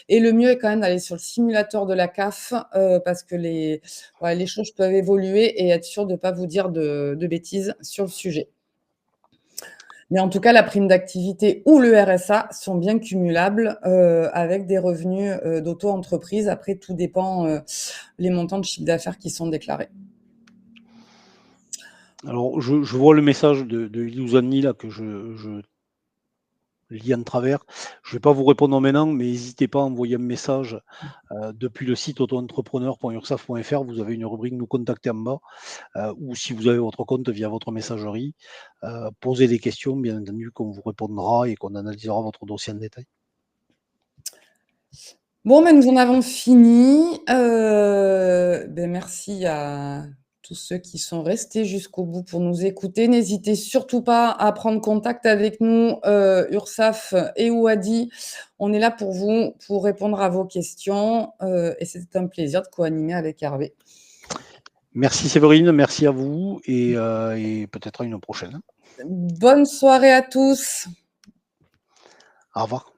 Et le mieux est quand même d'aller sur le simulateur de la CAF parce que les choses peuvent évoluer et être sûr de ne pas vous dire de bêtises sur le sujet. Mais en tout cas, la prime d'activité ou le RSA sont bien cumulables avec des revenus d'auto-entreprise. Après, tout dépend les montants de chiffre d'affaires qui sont déclarés. Alors, je vois le message de Ilouzani là que je lis en travers. Je vais pas vous répondre maintenant, mais n'hésitez pas à envoyer un message depuis le site auto-entrepreneur.ursaf.fr. Vous avez une rubrique nous contacter en bas, ou si vous avez votre compte via votre messagerie, posez des questions, bien entendu, qu'on vous répondra et qu'on analysera votre dossier en détail. Bon, ben, nous en avons fini. Merci à tous ceux qui sont restés jusqu'au bout pour nous écouter. N'hésitez surtout pas à prendre contact avec nous, URSSAF et OADI. On est là pour vous, pour répondre à vos questions. Et c'était un plaisir de co-animer avec Hervé. Merci Séverine, merci à vous et peut-être à une prochaine. Bonne soirée à tous. Au revoir.